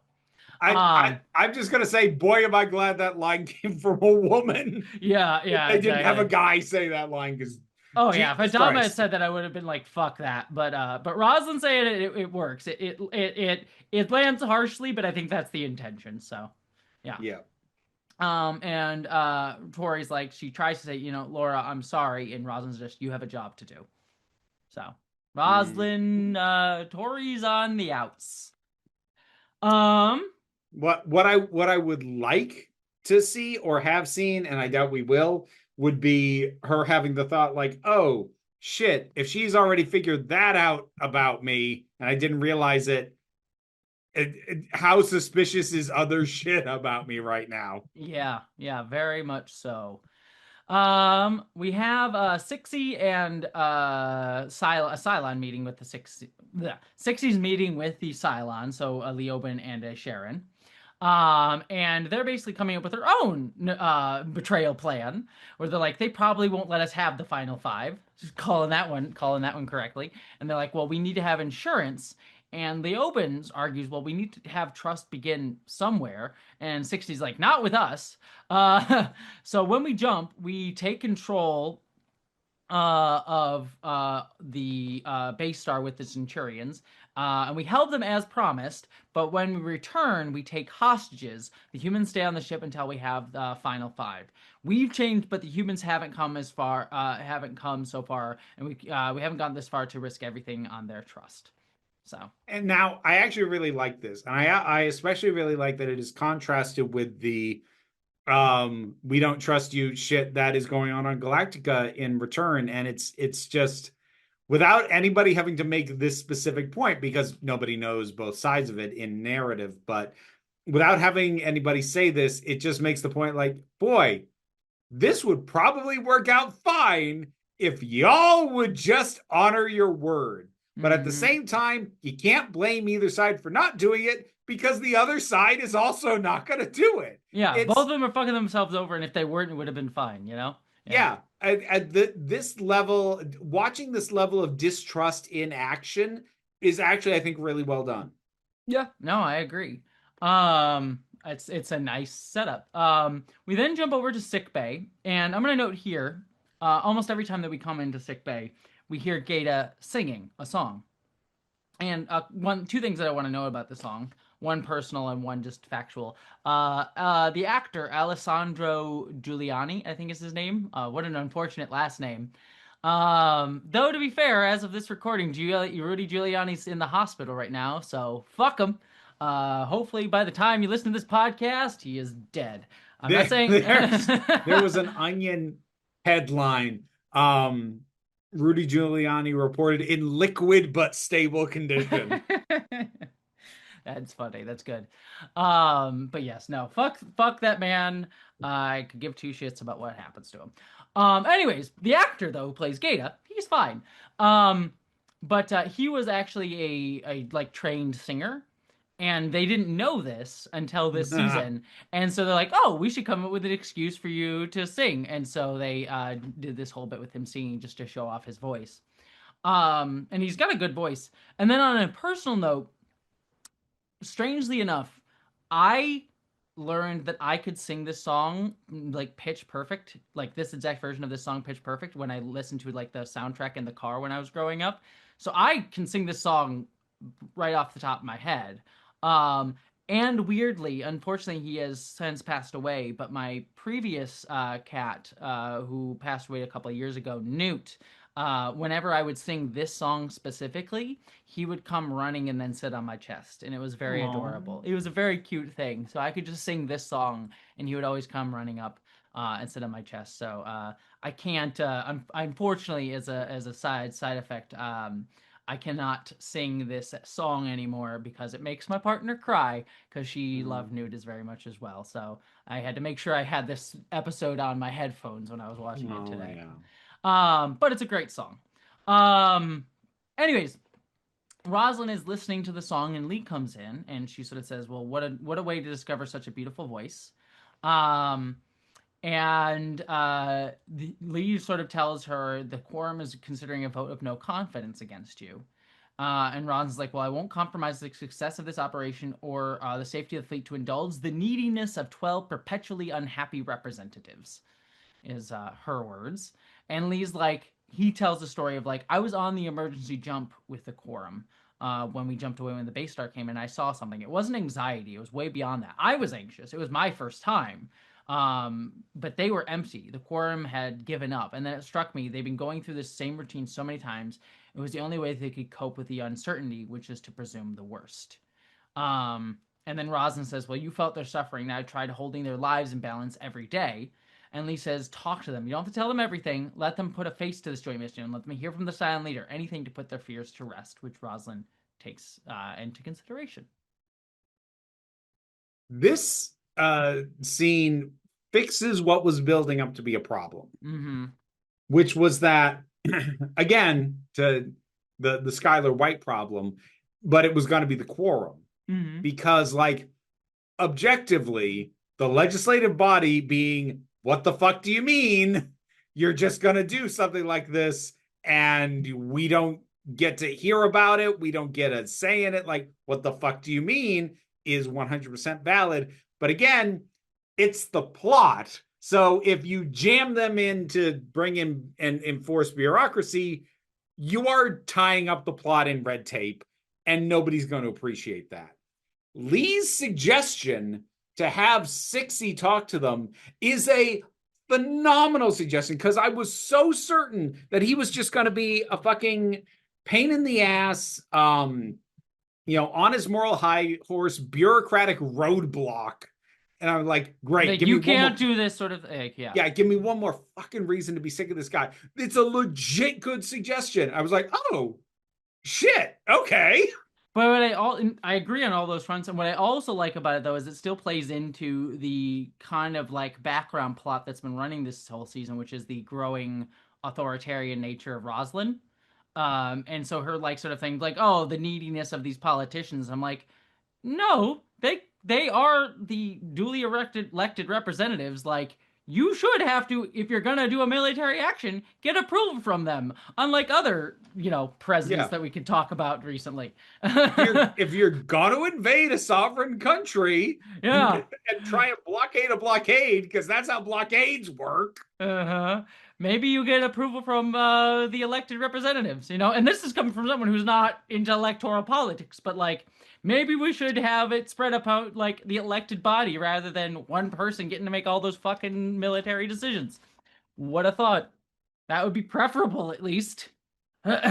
I'm just gonna say, boy, am I glad that line came from a woman. Yeah, I yeah, didn't have a exactly. guy say that line because Oh yeah, if Jesus Adama had Christ. said that, I would have been like, "Fuck that." But Rosalind saying it works. It lands harshly, but I think that's the intention. So, yeah. Yeah. And Tori's like, she tries to say, Laura, I'm sorry, and Rosalind's just, you have a job to do. So, Mm. Rosalind, Tori's on the outs. Um, What I would like to see or have seen, and I doubt we will, would be her having the thought like, oh shit, if she's already figured that out about me and I didn't realize how suspicious is other shit about me right now? yeah, yeah, very much so. We have Sixie and Cylon meeting with the Sixie's meeting with the Cylon, so Leoben and Sharon. And they're basically coming up with their own betrayal plan, where they're like, they probably won't let us have the final five. Just calling that one correctly. And they're like, well, we need to have insurance. And Leobin argues, well, we need to have trust begin somewhere. And Sixty's like, not with us. So when we jump, we take control of the base star with the Centurions, and we held them as promised. But when we return, we take hostages. The humans stay on the ship until we have the final five. We've changed, but the humans haven't come as far, haven't come so far, and we haven't gone this far to risk everything on their trust. So. And now I actually really like this, and I especially really like that it is contrasted with the we don't trust you shit that is going on Galactica in return. And it's just without anybody having to make this specific point, because nobody knows both sides of it in narrative, but without having anybody say this, it just makes the point like, boy, this would probably work out fine if y'all would just honor your word. But at the same time, you can't blame either side for not doing it, because the other side is also not going to do it. Yeah, both of them are fucking themselves over, and if they weren't, it would have been fine, Yeah. At this level, watching this level of distrust in action is actually, I think, really well done. Yeah, no, I agree. It's a nice setup. We then jump over to sick bay, and I'm gonna note here, almost every time that we come into sick bay, we hear Gata singing a song. And two things that I want to know about the song, one personal and one just factual. The actor Alessandro Giuliani, I think is his name. What an unfortunate last name. Though to be fair, as of this recording, Rudy Giuliani's in the hospital right now, so fuck him. Hopefully by the time you listen to this podcast, he is dead. I'm not saying there was an Onion headline. Rudy Giuliani reported in liquid but stable condition. That's funny. That's good. But yes, no, fuck that man. I could give two shits about what happens to him. Anyways, the actor though who plays Gata, he's fine. But he was actually a like trained singer, And they didn't know this until this season. And so they're like, oh, we should come up with an excuse for you to sing. And so they did this whole bit with him singing just to show off his voice. And he's got a good voice. And then on a personal note, strangely enough, I learned that I could sing this song like pitch perfect, like this exact version of this song pitch perfect when I listened to like the soundtrack in the car when I was growing up. So I can sing this song right off the top of my head. Um, and weirdly, unfortunately, he has since passed away. But my previous cat, who passed away a couple of years ago, Newt, whenever I would sing this song specifically, he would come running and then sit on my chest, and it was very adorable. It was a very cute thing. So I could just sing this song, and he would always come running up and sit on my chest. So I can't. Unfortunately, as a side effect, I cannot sing this song anymore because it makes my partner cry because she loved Nudis very much as well. So I had to make sure I had this episode on my headphones when I was watching it today. But it's a great song. Anyways, Rosalind is listening to the song and Lee comes in and she sort of says, well, what a way to discover such a beautiful voice. Lee sort of tells her the quorum is considering a vote of no confidence against you. And Ron's like, well, I won't compromise the success of this operation or the safety of the fleet to indulge the neediness of 12 perpetually unhappy representatives, is her words. And Lee's like, he tells the story of like, I was on the emergency jump with the quorum when we jumped away when the base star came in. I saw something. It wasn't anxiety. It was way beyond that. I was anxious. It was my first time. But they were empty. The quorum had given up. And then it struck me, they've been going through this same routine so many times. It was the only way they could cope with the uncertainty, which is to presume the worst. And then Rosalind says, well, you felt their suffering. Now I tried holding their lives in balance every day. And Lee says, talk to them. You don't have to tell them everything. Let them put a face to this joint mission. Let them hear from the silent leader. Anything to put their fears to rest, which Rosalind takes into consideration. This scene fixes what was building up to be a problem, which was that, again, to the Skylar White problem, but it was going to be the quorum. Because, like, objectively, the legislative body being, what the fuck do you mean? You're just going to do something like this and we don't get to hear about it. We don't get a say in it. Like, what the fuck do you mean is 100% valid. But again, it's the plot. So if you jam them in to bring in and enforce bureaucracy, you are tying up the plot in red tape and nobody's going to appreciate that. Lee's suggestion to have Sixie talk to them is a phenomenal suggestion because I was so certain that he was just going to be a fucking pain in the ass, on his moral high horse, bureaucratic roadblock. And I'm like, great. Like, you can't do this sort of thing. Yeah, give me one more fucking reason to be sick of this guy. It's a legit good suggestion. I was like, oh, shit. Okay. But I agree on all those fronts, and what I also like about it though is it still plays into the kind of like background plot that's been running this whole season, which is the growing authoritarian nature of Rosalind. And so her like sort of thing, like, oh, the neediness of these politicians. I'm like, no, they are the duly elected representatives. Like, you should have to, if you're gonna do a military action, get approval from them. Unlike other, presidents that we could talk about recently. if you're gonna invade a sovereign country, and try and blockade a blockade, because that's how blockades work. Maybe you get approval from the elected representatives, and this is coming from someone who's not into electoral politics, but like, maybe we should have it spread out like the elected body rather than one person getting to make all those fucking military decisions. What a thought. That would be preferable, at least. But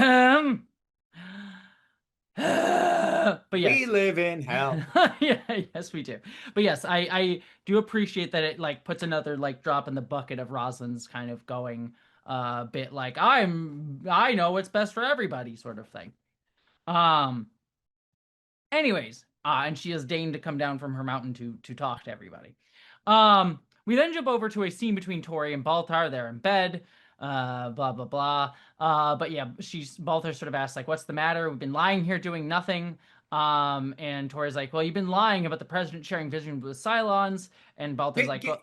yes. We live in hell. Yeah, yes, we do. But yes, I do appreciate that it like puts another like drop in the bucket of Rosalind's kind of going a bit like, I know what's best for everybody sort of thing. Anyways, and she has deigned to come down from her mountain to talk to everybody. We then jump over to a scene between Tori and Baltar. They're in bed, blah, blah, blah. But yeah, Baltar sort of asks, like, what's the matter? We've been lying here doing nothing. And Tori's like, well, you've been lying about the president sharing vision with Cylons. And Baltar's like, well,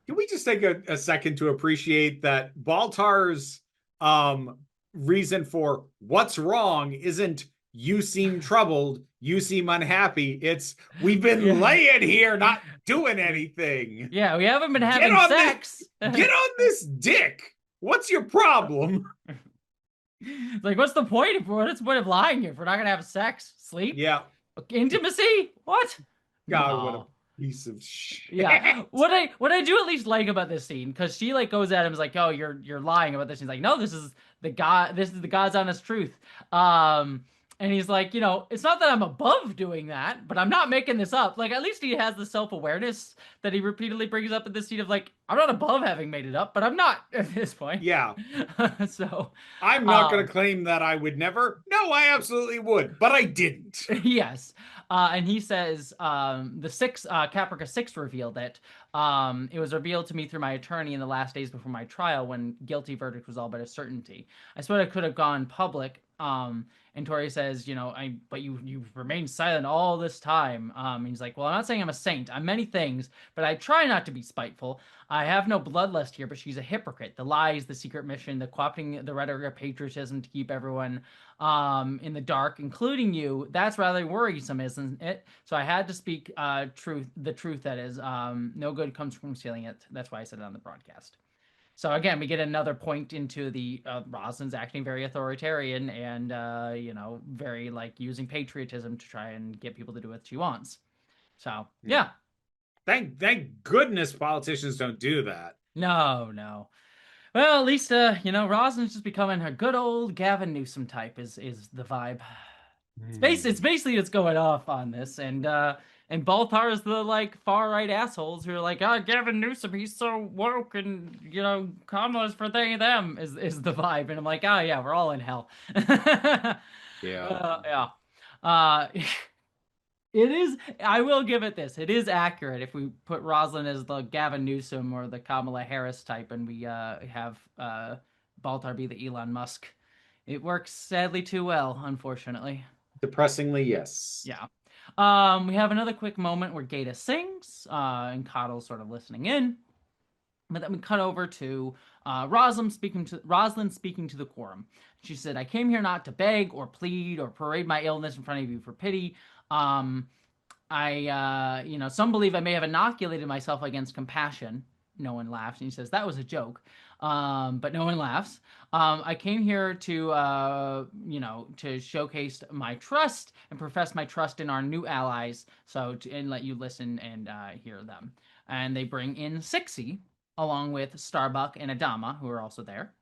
can we just take a second to appreciate that Baltar's um, reason for what's wrong isn't you seem troubled, you seem unhappy. It's we've been yeah. laying here not doing anything. Yeah, we haven't been Get having on sex. get on this dick. What's your problem? Like, what's the point what's the point of lying if we're not gonna have sex? Sleep? Yeah. Intimacy? What? God, what a No. piece of shit. Yeah. What I do at least like about this scene, because she like goes at him is like, oh, you're lying about this. He's like, no, this is the God's honest truth. And he's like, it's not that I'm above doing that, but I'm not making this up. Like, at least he has the self-awareness that he repeatedly brings up in this scene of like, I'm not above having made it up, but I'm not at this point. Yeah. So I'm not going to claim that I would never. No, I absolutely would, but I didn't. Yes. And he says, Caprica 6 revealed it. It was revealed to me through my attorney in the last days before my trial when guilty verdict was all but a certainty. I suppose I could have gone public. And Tori says, but you've remained silent all this time. He's like, well, I'm not saying I'm a saint. I'm many things, but I try not to be spiteful. I have no bloodlust here, but she's a hypocrite. The lies, the secret mission, the co-opting the rhetoric of patriotism to keep everyone in the dark, including you. That's rather worrisome, isn't it? So I had to speak the truth that is. No good comes from concealing it. That's why I said it on the broadcast. So again, we get another point into the Rosalind's acting very authoritarian and very like using patriotism to try and get people to do what she wants. So yeah. Thank goodness politicians don't do that. No. Well, at least Rosalind's just becoming a good old Gavin Newsom type is the vibe. It's basically what's going off on this, and Baltar is the like far right assholes who are like, Gavin Newsom, he's so woke, and Kamala's for they and them is the vibe, and I'm like, oh yeah, we're all in hell. Yeah. Yeah. Uh, it is. I will give it this. It is accurate if we put Rosalind as the Gavin Newsom or the Kamala Harris type, and we have Baltar be the Elon Musk. It works sadly too well, unfortunately. Depressingly, yes. Yeah. We have another quick moment where Gata sings, and Coddle's sort of listening in. But then we cut over to Rosalind speaking to the quorum. She said, I came here not to beg or plead or parade my illness in front of you for pity. Some believe I may have inoculated myself against compassion. No one laughs. And he says, that was a joke. But no one laughs. I came here to showcase my trust and profess my trust in our new allies. And let you listen and hear them. And they bring in Sixie, along with Starbuck and Adama, who are also there.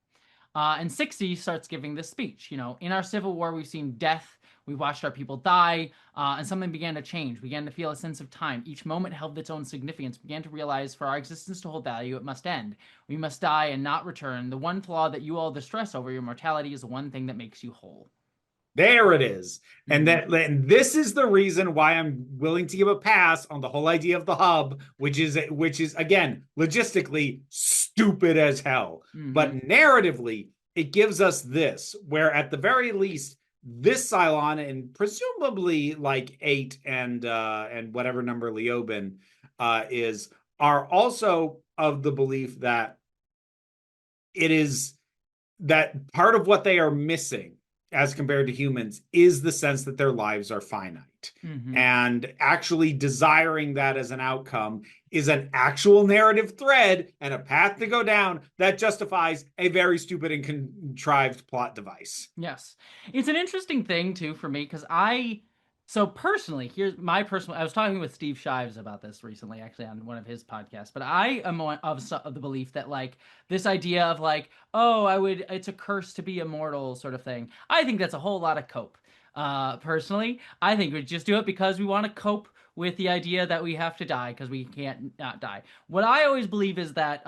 And Sixie starts giving this speech. In our civil war, we've seen death. We've watched our people die, and something began to change. We began to feel a sense of time. Each moment held its own significance. We began to realize for our existence to hold value, it must end. We must die and not return. The one flaw that you all distress over, your mortality, is the one thing that makes you whole. There it is. And this is the reason why I'm willing to give a pass on the whole idea of the hub, which is again, logistically stupid as hell. But narratively, it gives us this, where at the very least, this Cylon and presumably like 8 and whatever number Leoben are also of the belief that it is that part of what they are missing as compared to humans is the sense that their lives are finite. And actually desiring that as an outcome is an actual narrative thread and a path to go down that justifies a very stupid and contrived plot device. Yes. It's an interesting thing too for me because personally, here's my personal. I was talking with Steve Shives about this recently, actually, on one of his podcasts. But I am of the belief that, like, this idea of like, it's a curse to be immortal, sort of thing. I think that's a whole lot of cope. Personally, I think we just do it because we want to cope with the idea that we have to die because we can't not die. What I always believe is that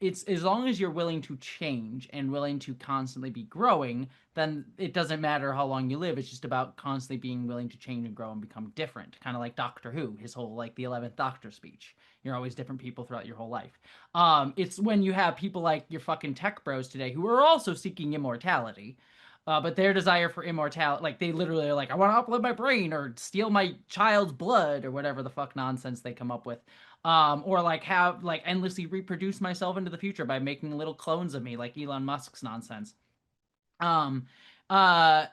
it's as long as you're willing to change and willing to constantly be growing, then it doesn't matter how long you live. It's just about constantly being willing to change and grow and become different. Kind of like Doctor Who, his whole like the 11th Doctor speech. You're always different people throughout your whole life. It's when you have people like your fucking tech bros today who are also seeking immortality. But their desire for immortality, like they literally are like, I want to upload my brain or steal my child's blood or whatever the fuck nonsense they come up with. Or like have like endlessly reproduce myself into the future by making little clones of me, like Elon Musk's nonsense. Um, uh,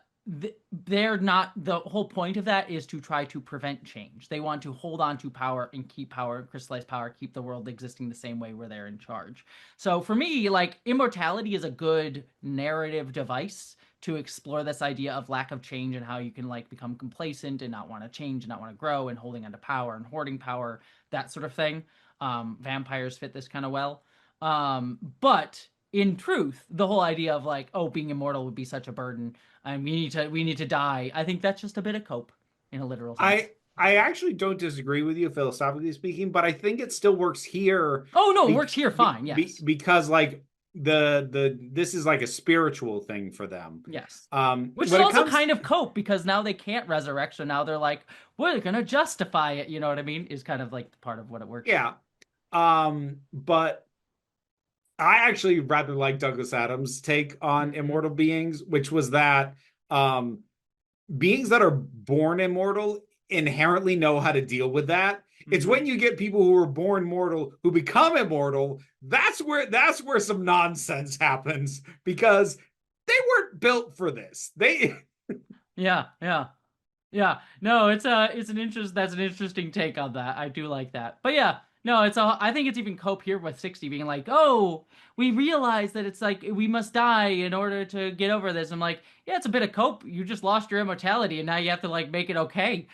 they're not, the whole point of that is to try to prevent change. They want to hold on to power and keep power, crystallize power, keep the world existing the same way where they're in charge. So for me, like immortality is a good narrative device to explore this idea of lack of change and how you can like become complacent and not want to change and not want to grow and holding onto power and hoarding power, that sort of thing. Vampires fit this kind of well. But in truth, the whole idea of like, oh, being immortal would be such a burden, and we need to die. I think that's just a bit of cope in a literal sense. I actually don't disagree with you philosophically speaking, but I think it still works here. Oh no, it works here fine. Yes, because like this is like a spiritual thing for them. yes. Which is When it also comes, kind of cope because now they can't resurrect, so now they're like, we're gonna justify it. You know what I mean? Is kind of like part of what it works. yeah. But I actually rather like Douglas Adams' take on Mm-hmm. immortal beings, which was that um beings that are born immortal inherently know how to deal with that. It's Mm-hmm. when you get people who are born mortal who become immortal, that's where some nonsense happens because they weren't built for this. They Yeah, yeah. Yeah, no, that's an interesting take on that. I do like that. But yeah, no, I think it's even cope here with 60 being like, "Oh, we realize that it's like we must die in order to get over this." I'm like, "Yeah, it's a bit of cope. You just lost your immortality and now you have to like make it okay.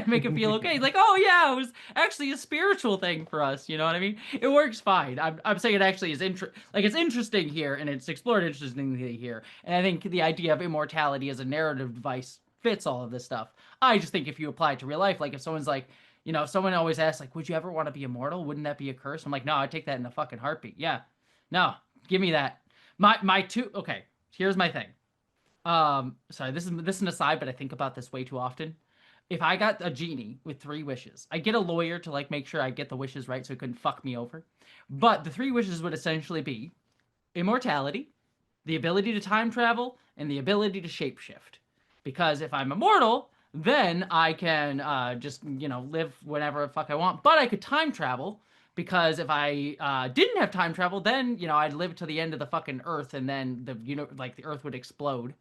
Make it feel okay." Like, "Oh yeah, it was actually a spiritual thing for us." You know what I mean? It works fine. I'm saying it actually is it's interesting here and it's explored interestingly here. And I think the idea of immortality as a narrative device fits all of this stuff. I just think if you apply it to real life, like if someone's like, if someone always asks, like, would you ever want to be immortal? Wouldn't that be a curse? I'm like, no, I'd take that in a fucking heartbeat. Yeah. No, give me that. My two okay, here's my thing. Sorry, this is an aside, but I think about this way too often. If I got a genie with three wishes, I get a lawyer to like make sure I get the wishes right so he couldn't fuck me over. But the three wishes would essentially be immortality, the ability to time travel, and the ability to shapeshift. Because if I'm immortal, then I can just live whenever the fuck I want. But I could time travel because if I didn't have time travel, then I'd live to the end of the fucking Earth, and then the Earth would explode,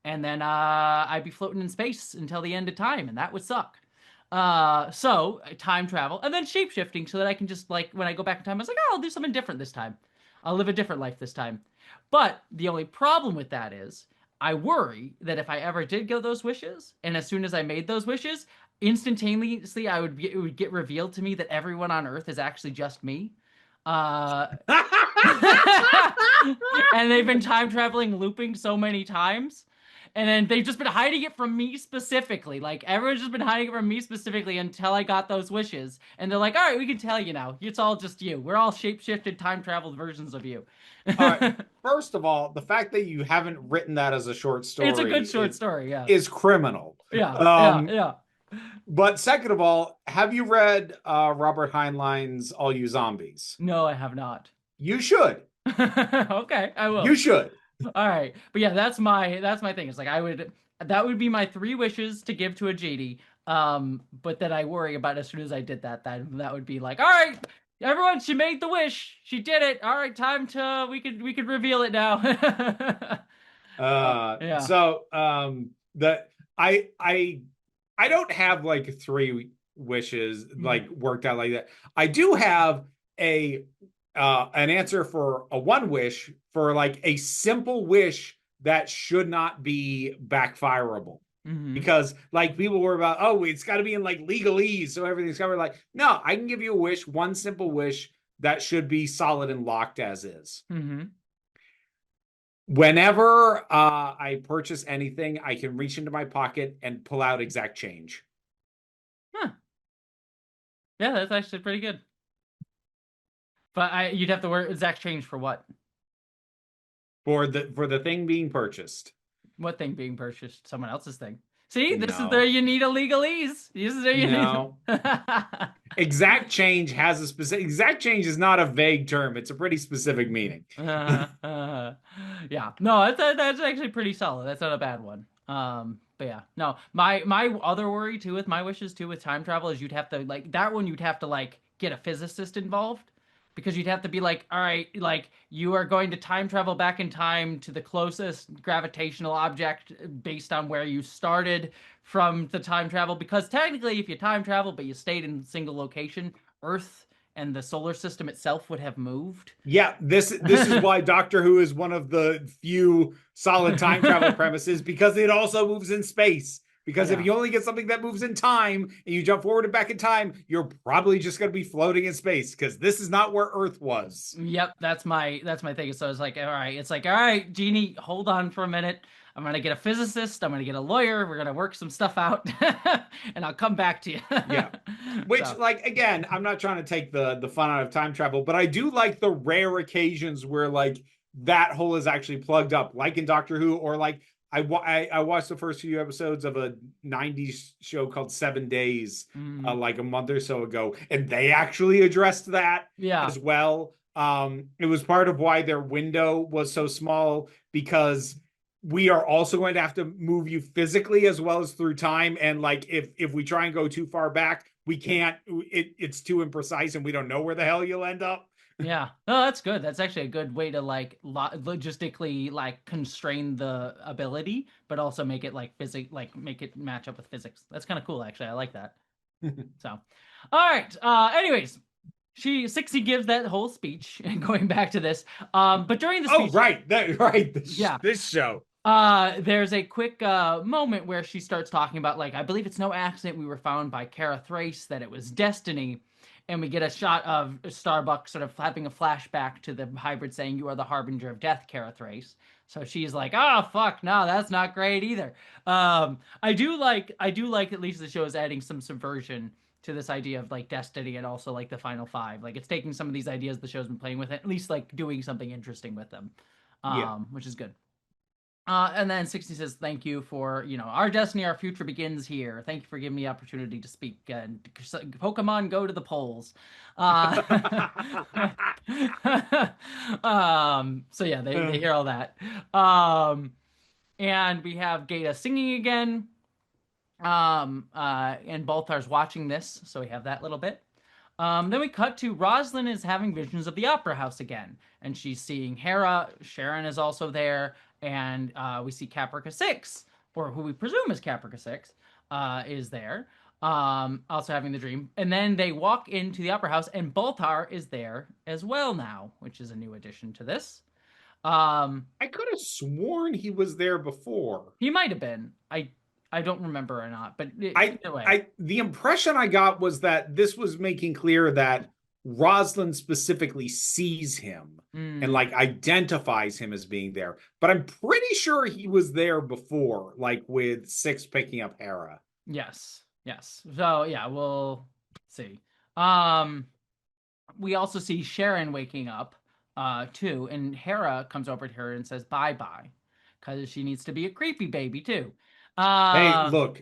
and then I'd be floating in space until the end of time, and that would suck. So time travel and then shape shifting so that I can just like when I go back in time, I was like, oh, I'll do something different this time. I'll live a different life this time. But the only problem with that is I worry that if I ever did get those wishes, and as soon as I made those wishes, instantaneously it would get revealed to me that everyone on Earth is actually just me. Uh, and they've been time traveling, looping so many times. And then they've just been hiding it from me specifically. Like, everyone's just been hiding it from me specifically until I got those wishes. And they're like, all right, we can tell you now. It's all just you. We're all shape-shifted, time-traveled versions of you. All right. First of all, the fact that you haven't written that as a short It's a story good short story, yeah. is criminal. Yeah, yeah, Um, yeah. but second of all, have you read Robert Heinlein's All You Zombies? No, I have not. You should. Okay, I You will. should. All right. But yeah, that's my thing. It's like that would be my three wishes to give to a genie. But then I worry about as soon as I did that would be like, all right, everyone, she made the wish. She did it. All right, time to we could reveal it now. Yeah. So that I don't have like three wishes like Mhm. worked out like that. I do have a an answer for a one wish for like a simple wish that should not be backfireable. Mhm. Because like people were about, oh, it's got to be in like legalese, so everything's covered. Like, no, I can give you a wish, one simple wish that should be solid and locked as is. Mhm. Whenever I purchase anything, I can reach into my pocket and pull out exact change Huh. Yeah, that's actually pretty good. But you'd have to wear exact change for what? for the thing being purchased. What thing being purchased? Someone else's thing. See, this is where No. you need a legalese. This is where you need. No. Exact change has a specific exact change is not a vague term. It's a pretty specific meaning. Yeah, no, that's actually pretty solid. That's not a bad one. But yeah, no, my other worry too with my wishes too with time travel is you'd have to like that one you'd have to like get a physicist involved because you'd have to be like, all right, like you are going to time travel back in time to the closest gravitational object based on where you started from the time travel because technically if you time travel but you stayed in a single location, Earth and the solar system itself would have moved. Yeah, this is why Doctor Who is one of the few solid time travel premises because it also moves in space. Because if Yeah. you only get something that moves in time and you jump forward and back in time, you're probably just going to be floating in space because this is not where Earth was. Yep, that's my thing. So it's like, all right, all right, Jeannie, hold on for a minute. I'm gonna get a physicist. I'm gonna get a lawyer. We're gonna work some stuff out, and I'll come back to you. Yeah. Which, So like, again, I'm not trying to take the fun out of time travel, but I do like the rare occasions where like that hole is actually plugged up, like in Doctor Who, or like I watched the first few episodes of a '90s show called 7 Days, like a month or so ago, and they actually addressed that yeah, as well. It was part of why their window was so small because we are also going to have to move you physically as well as through time. And like if we try and go too far back, we can't. It's too imprecise, and we don't know where the hell you'll end up. yeah. No, that's good. That's actually a good way to like logistically like constrain the ability, but also make it like like make it match up with physics. That's kind of cool, actually. I like that. So, all right. Anyways, 60 gives that whole speech and going back to this. But during the speech, right. yeah, This show. there's a quick moment where she starts talking about like I believe it's no accident we were found by Kara Thrace that it was destiny, and we get a shot of Starbuck sort of having a flashback to the hybrid saying you are the harbinger of death, Kara Thrace. So she's like, oh fuck, no, that's not great either. I do like at least the show is adding some subversion to this idea of like destiny and also like the final five. Like it's taking some of these ideas the show's been playing with, at least like doing something interesting with them, Yeah. which is good. And then 60 says, thank you for, our destiny, our future begins here. Thank you for giving me the opportunity to speak. And Pokemon, go to the polls. Uh, so yeah, they hear all that. And we have Gata singing again. And Baltar's watching this, so we have that little bit. Then we cut to Rosalind is having visions of the opera house again, and she's seeing Hera. Sharon is also there, and we see Caprica 6, or who we presume is Caprica 6, is there, also having the dream. And then they walk into the opera house, and Baltar is there as well now, which is a new addition to this. I could have sworn he was there before. He might have been. I don't remember or not, but either way. The impression I got was that this was making clear that Rosalind specifically sees him and like identifies him as being there. But I'm pretty sure he was there before, like with Six picking up Hera. Yes. So yeah, we'll see. We also see Sharon waking up, too, and Hera comes over to her and says bye bye, because she needs to be a creepy baby too. Hey, look,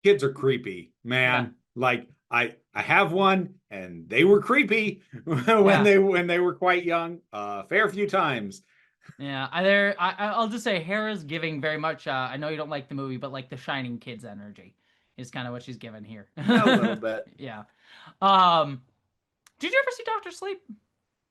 kids are creepy, man. Yeah. Like I have one, and they were creepy when they were quite young, a fair few times. Yeah, I'll just say Hera's giving very much. I know you don't like the movie, but like the Shining Kids energy is kind of what she's given here. A little bit. Yeah. Did you ever see Doctor Sleep?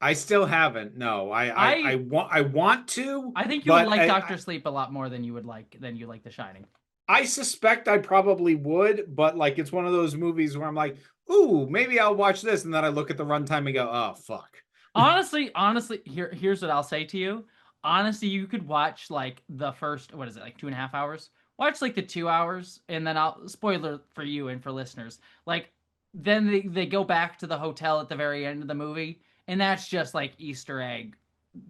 I still haven't. No, I want to. I think you would like Doctor Sleep a lot more than you like The Shining. I suspect I probably would, but like it's one of those movies where I'm like, ooh, maybe I'll watch this, and then I look at the runtime and go, oh fuck. Honestly, here's what I'll say to you. Honestly, you could watch like the first, what is it, like 2.5 hours? Watch like the 2 hours, and then I'll spoiler for you and for listeners. Like then they go back to the hotel at the very end of the movie, and that's just like Easter egg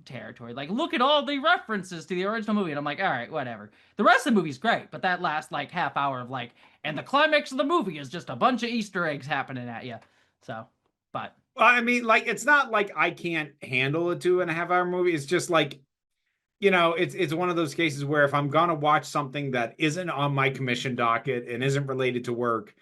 territory. Like, look at all the references to the original movie. And I'm like, all right, whatever. The rest of the movie's great, but that last like half hour of like, and the climax of the movie is just a bunch of Easter eggs happening at you. So, but I mean, like, it's not like I can't handle a 2.5 hour movie. It's just like it's one of those cases where if I'm gonna watch something that isn't on my commission docket and isn't related to work,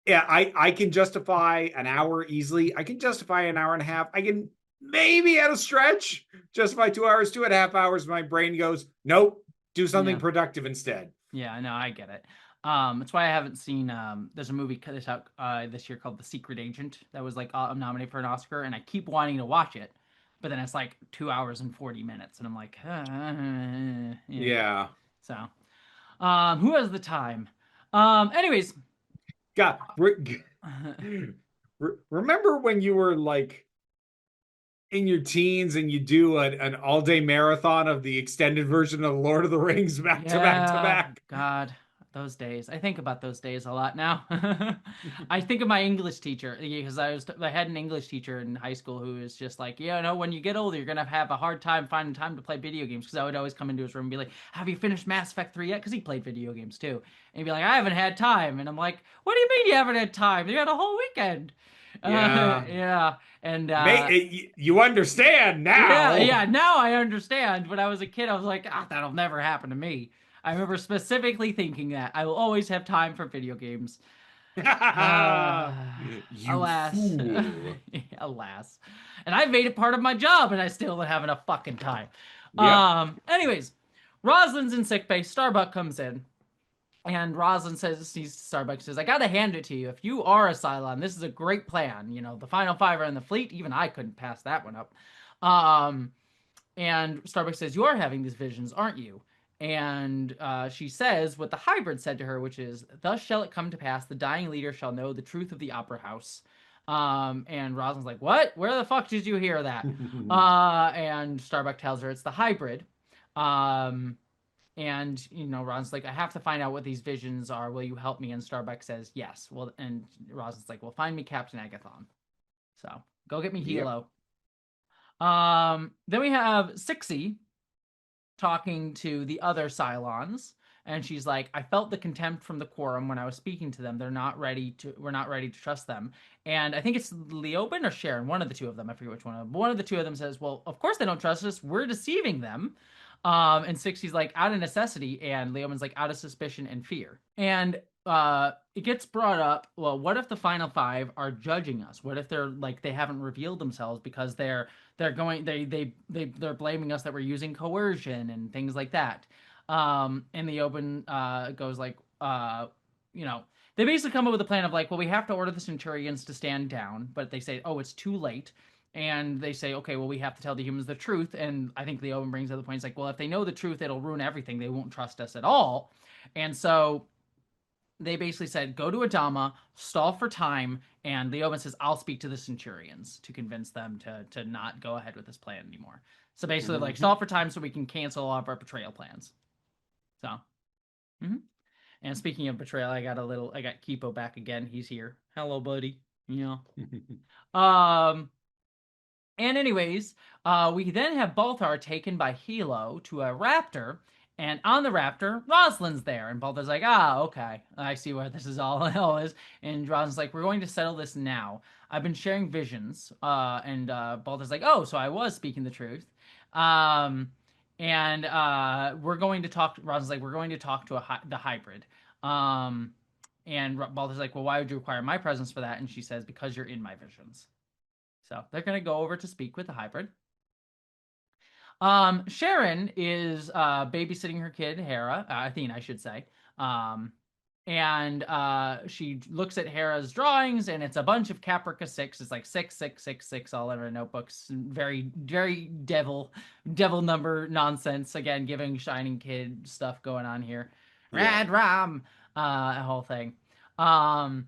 yeah, I can justify an hour easily. I can justify an hour and a half. I can maybe at a stretch justify 2 hours, 2.5 hours. My brain goes, nope, do something Yeah. productive instead. Yeah, no, I get it. That's why I haven't seen. There's a movie this out this year called The Secret Agent that was like nominated for an Oscar, and I keep wanting to watch it, but then it's like 2 hours and 40 minutes, and I'm like, yeah. Yeah. So, who has the time? Anyways, God, remember when you were like in your teens and you do an all-day marathon of the extended version of Lord of the Rings back to back to yeah, back? God, those days. I think about those days a lot now. I think of my English teacher because I had an English teacher in high school who was just like, when you get older, you're gonna have a hard time finding time to play video games. Because I would always come into his room and be like, "Have you finished Mass Effect 3 yet?" Because he played video games too, and he'd be like, "I haven't had time," and I'm like, "What do you mean you haven't had time? You had a whole weekend." Yeah. Yeah, and You understand yeah, now. yeah. Now I understand. When I was a kid, I was like, that'll never happen to me. I remember specifically thinking that I will always have time for video games. You Alas, fool. alas, and I made it part of my job, and I still don't have enough fucking time. Yep. Anyways, Rosalind's in sickbay. Starbuck comes in, and Rosalind sees Starbuck says, "I gotta hand it to you. If you are a Cylon, this is a great plan. The final five are in the fleet. Even I couldn't pass that one up." Um, and Starbuck says, "You are having these visions, aren't you?" And she says what the hybrid said to her, which is, "Thus shall it come to pass, the dying leader shall know the truth of the opera house." And Rosalind's like, "What? Where the fuck did you hear that?" And Starbuck tells her it's the hybrid. Um, and Rosalind's like, "I have to find out what these visions are. Will you help me?" And Starbuck says, "Yes." Well, and Rosalind's like, "Well, find me Captain Agathon. So go get me Yep. Hilo." Then we have Sixie talking to the other Cylons, and she's like, "I felt the contempt from the quorum when I was speaking to them. We're not ready to trust them." And I think it's Leoben or Sharon, one of the two of them. I forget which one. One of the two of them says, "Well, of course they don't trust us. We're deceiving them." And Sixie's like, "Out of necessity," and Leoben's like, "Out of suspicion and fear." And it gets brought up, well, what if the final five are judging us? What if they're like they haven't revealed themselves because they're blaming us that we're using coercion and things like that. And the open goes like, you know, they basically come up with a plan of like, well, we have to order the Centurions to stand down, but they say, oh, it's too late. And they say, okay, well, we have to tell the humans the truth. And I think Leoben brings up the point. It's like, well, if they know the truth, it'll ruin everything. They won't trust us at all. And so they basically said, go to Adama, stall for time, and Leoben says, I'll speak to the Centurions to convince them to not go ahead with this plan anymore. So basically, like, Mhm. stall for time so we can cancel all of our betrayal plans. So, mm-hmm. And speaking of betrayal, I got Kipo back again. He's here. Hello, buddy. Yeah. Um, and anyways, we then have Baltar taken by Hilo to a raptor, and on the raptor, Rosalind's there, and Baltar's like, okay, I see where this is all is. And Rosalind's like, we're going to settle this now. I've been sharing visions, and Baltar's like, oh, so I was speaking the truth. Um, and we're going to talk. Rosalind's like, we're going to talk to the hybrid. Um, and Baltar's like, well, why would you require my presence for that? And she says, because you're in my visions. So they're going to go over to speak with the hybrid. Sharon is babysitting her kid, Hera, Athena, I should say. Um, and she looks at Hera's drawings, and it's a bunch of Caprica 6. It's like 6, 6, 6, 6 all in her notebooks. Very, very devil number nonsense. Again, giving Shining Kid stuff going on here. Yeah. Rad Ram, a whole thing. Um,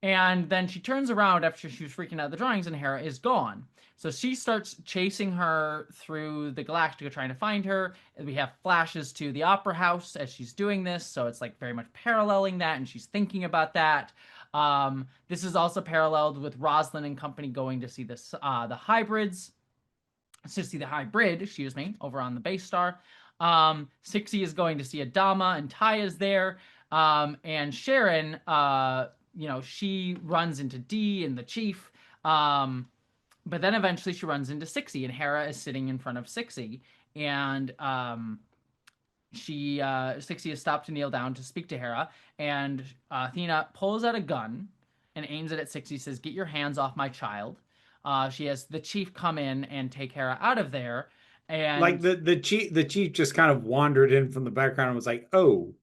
and then she turns around after she was freaking out the drawings, and Hera is gone. So she starts chasing her through the Galactica, trying to find her. And we have flashes to the Opera House as she's doing this, so it's like very much paralleling that, and she's thinking about that. This is also paralleled with Rosalind and company going to see the hybrids, to see the hybrid, excuse me, over on the base star. Sixie is going to see Adama, and Ty is there. And Sharon, she runs into D and the chief. But then eventually she runs into Sixie, and Hera is sitting in front of Sixie. and Sixie is stopped to kneel down to speak to Hera, and Athena pulls out a gun and aims it at Sixie. Says, "Get your hands off my child." She has the chief come in and take Hera out of there, Like and the chief just kind of wandered in from the background and was like, "Oh."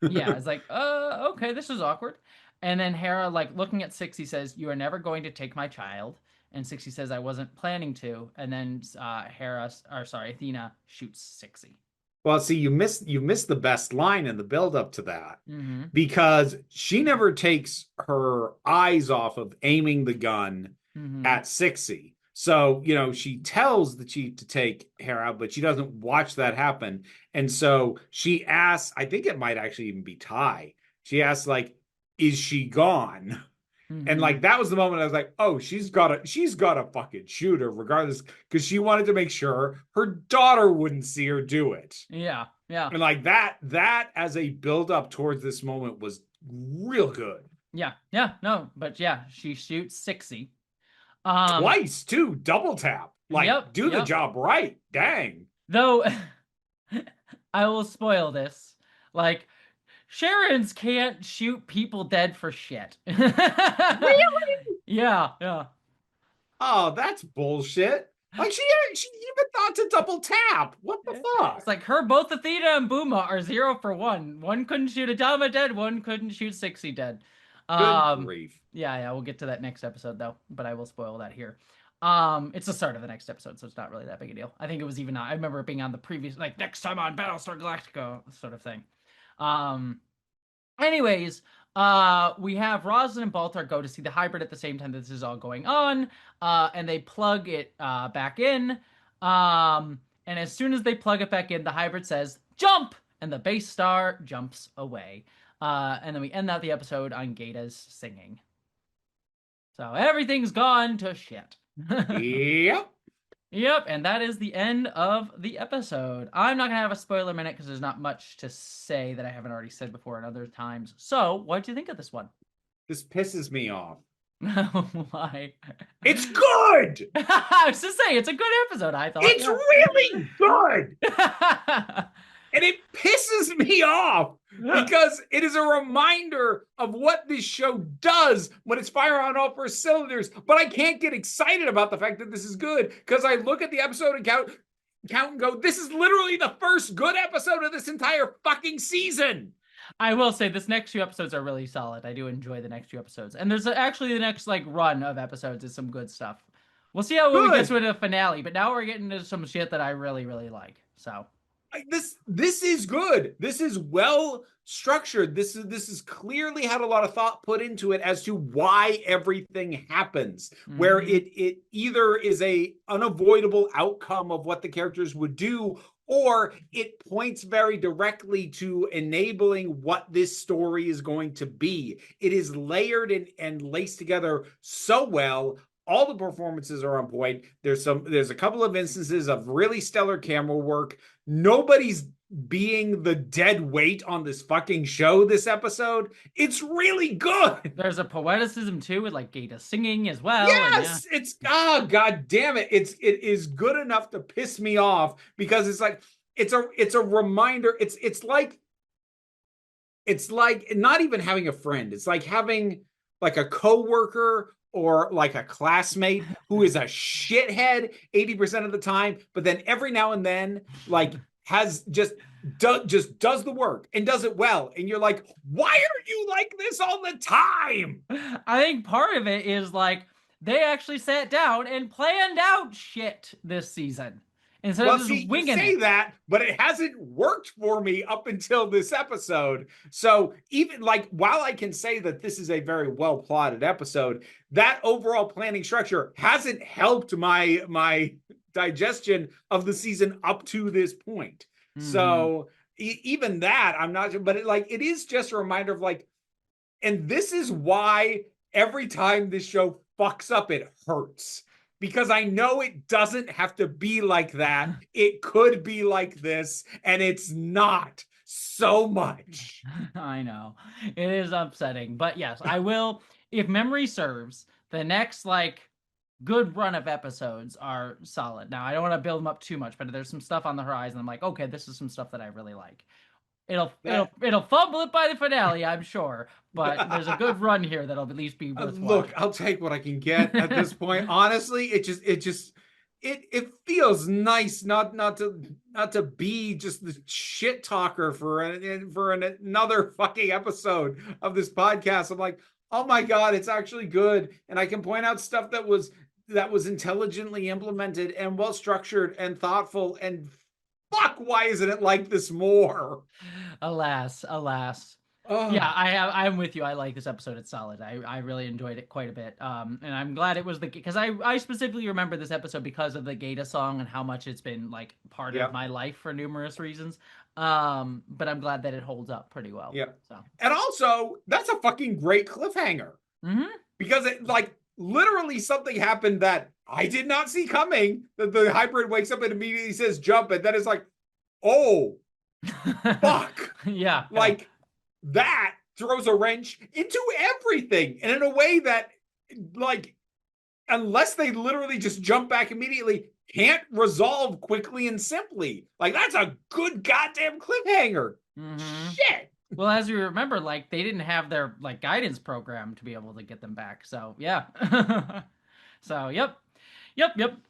yeah, it's like, okay, this is awkward. And then Hera, like looking at Sixie, says, "You are never going to take my child." And Sixie says, "I wasn't planning to." And then Athena shoots Sixie. Well, see, you missed the best line in the build up to that Mm-hmm. because she never takes her eyes off of aiming the gun Mm-hmm. at Sixie. So, she tells the chief to take her out, but she doesn't watch that happen. And so she asks, I think it might actually even be Ty. She asks, like, is she gone? And Mm-hmm. like that was the moment I was like, oh, she's got to fucking shoot her regardless, because she wanted to make sure her daughter wouldn't see her do it. Yeah, yeah, And like that as a build up towards this moment was real good. yeah, yeah. No, but yeah, she shoots Sixie. Um, Twice too, double tap. Like yep, do the yep. job right. Dang. Though I will spoil this. Like, Sharon's can't shoot people dead for shit. Really? Yeah, yeah. Oh, that's bullshit. Like she even thought to double tap. What the It's fuck? like her, both Athena and Buma are 0 for 1. One couldn't shoot Adama dead, one couldn't shoot Sixie dead. Good Um, grief. yeah, yeah, we'll get to that next episode though, but I will spoil that here. It's the start of the next episode, so it's not really that big a deal. I think it was even I remember it being on the previous, like, next time on Battlestar Galactica sort of thing. Um, Anyways, we have Roslyn and Baltar go to see the hybrid at the same time that this is all going on, and they plug it back in. And as soon as they plug it back in, the hybrid says, "Jump!" And the base star jumps away. And then we end out the episode on Gata's singing. So everything's gone to shit. Yep. Yep, and that is the end of the episode. I'm not gonna have a spoiler minute because there's not much to say that I haven't already said before at other times. So, what did you think of this one? This pisses me off. Why? It's good. I was just saying, it's a good episode, I thought. It's really good. Yeah. And it pisses me off because it is a reminder of what this show does when it's firing on all four cylinders. But I can't get excited about the fact that this is good because I look at the episode and count and go, this is literally the first good episode of this entire fucking season. I will say this next few episodes are really solid. I do enjoy the next few episodes. And there's actually the next like run of episodes is some good stuff. We'll see how we get to the finale, but now we're getting into some shit that I really, really like. So this is good. This is well structured. This is clearly had a lot of thought put into it as to why everything happens. Where it either is a unavoidable outcome of what the characters would do, or it points very directly to enabling what this story is going to be. It is layered and laced together so well. All the performances are on point. There's a couple of instances of really stellar camera work. Nobody's being the dead weight on this fucking show this episode. It's really good. There's a poeticism too with like Gata singing as well. Yes, yeah. It's god damn it. It is good enough to piss me off because it's like it's a reminder. It's like not even having a friend. It's like having like a coworker or like a classmate who is a shithead 80% of the time, but then every now and then like has just does the work and does it well, and you're like, why are you like this all the time? I think part of it is like they actually sat down and planned out shit this season instead of just winging it. You say that, but it hasn't worked for me up until this episode. So even like, while I can say that this is a very well plotted episode, that overall planning structure hasn't helped my digestion of the season up to this point. So even that, I'm not sure, but it is just a reminder of like, and this is why every time this show fucks up, it hurts. Because I know it doesn't have to be like that. It could be like this, and it's not so much. I know. It is upsetting. But yes, I will, if memory serves, the next like good run of episodes are solid. Now, I don't want to build them up too much, but there's some stuff on the horizon. I'm like, okay, this is some stuff that I really like. It'll fumble it by the finale, I'm sure, but there's a good run here that'll at least be worth Look, watching. I'll take what I can get at this point. Honestly, it feels nice not to be just the shit talker for another fucking episode of this podcast. I'm like, oh my god, it's actually good, and I can point out stuff that was intelligently implemented and well structured and thoughtful. And fuck, why isn't it like this more? Alas, alas. Yeah, I'm with you. I like this episode. It's solid. I really enjoyed it quite a bit. And I'm glad it was because I specifically remember this episode because of the Gata song and how much it's been like part of my life for numerous reasons. But I'm glad that it holds up pretty well. Yeah. So. And also, that's a fucking great cliffhanger. Mm-hmm. Because it like literally something happened that I did not see coming. The hybrid wakes up and immediately says jump, and then it's like, oh fuck. Yeah. Like that throws a wrench into everything. And in a way that, like, unless they literally just jump back immediately, can't resolve quickly and simply. Like, that's a good goddamn cliffhanger. Mm-hmm. Shit. Well, as you remember, like they didn't have their like guidance program to be able to get them back. So yeah. So yep.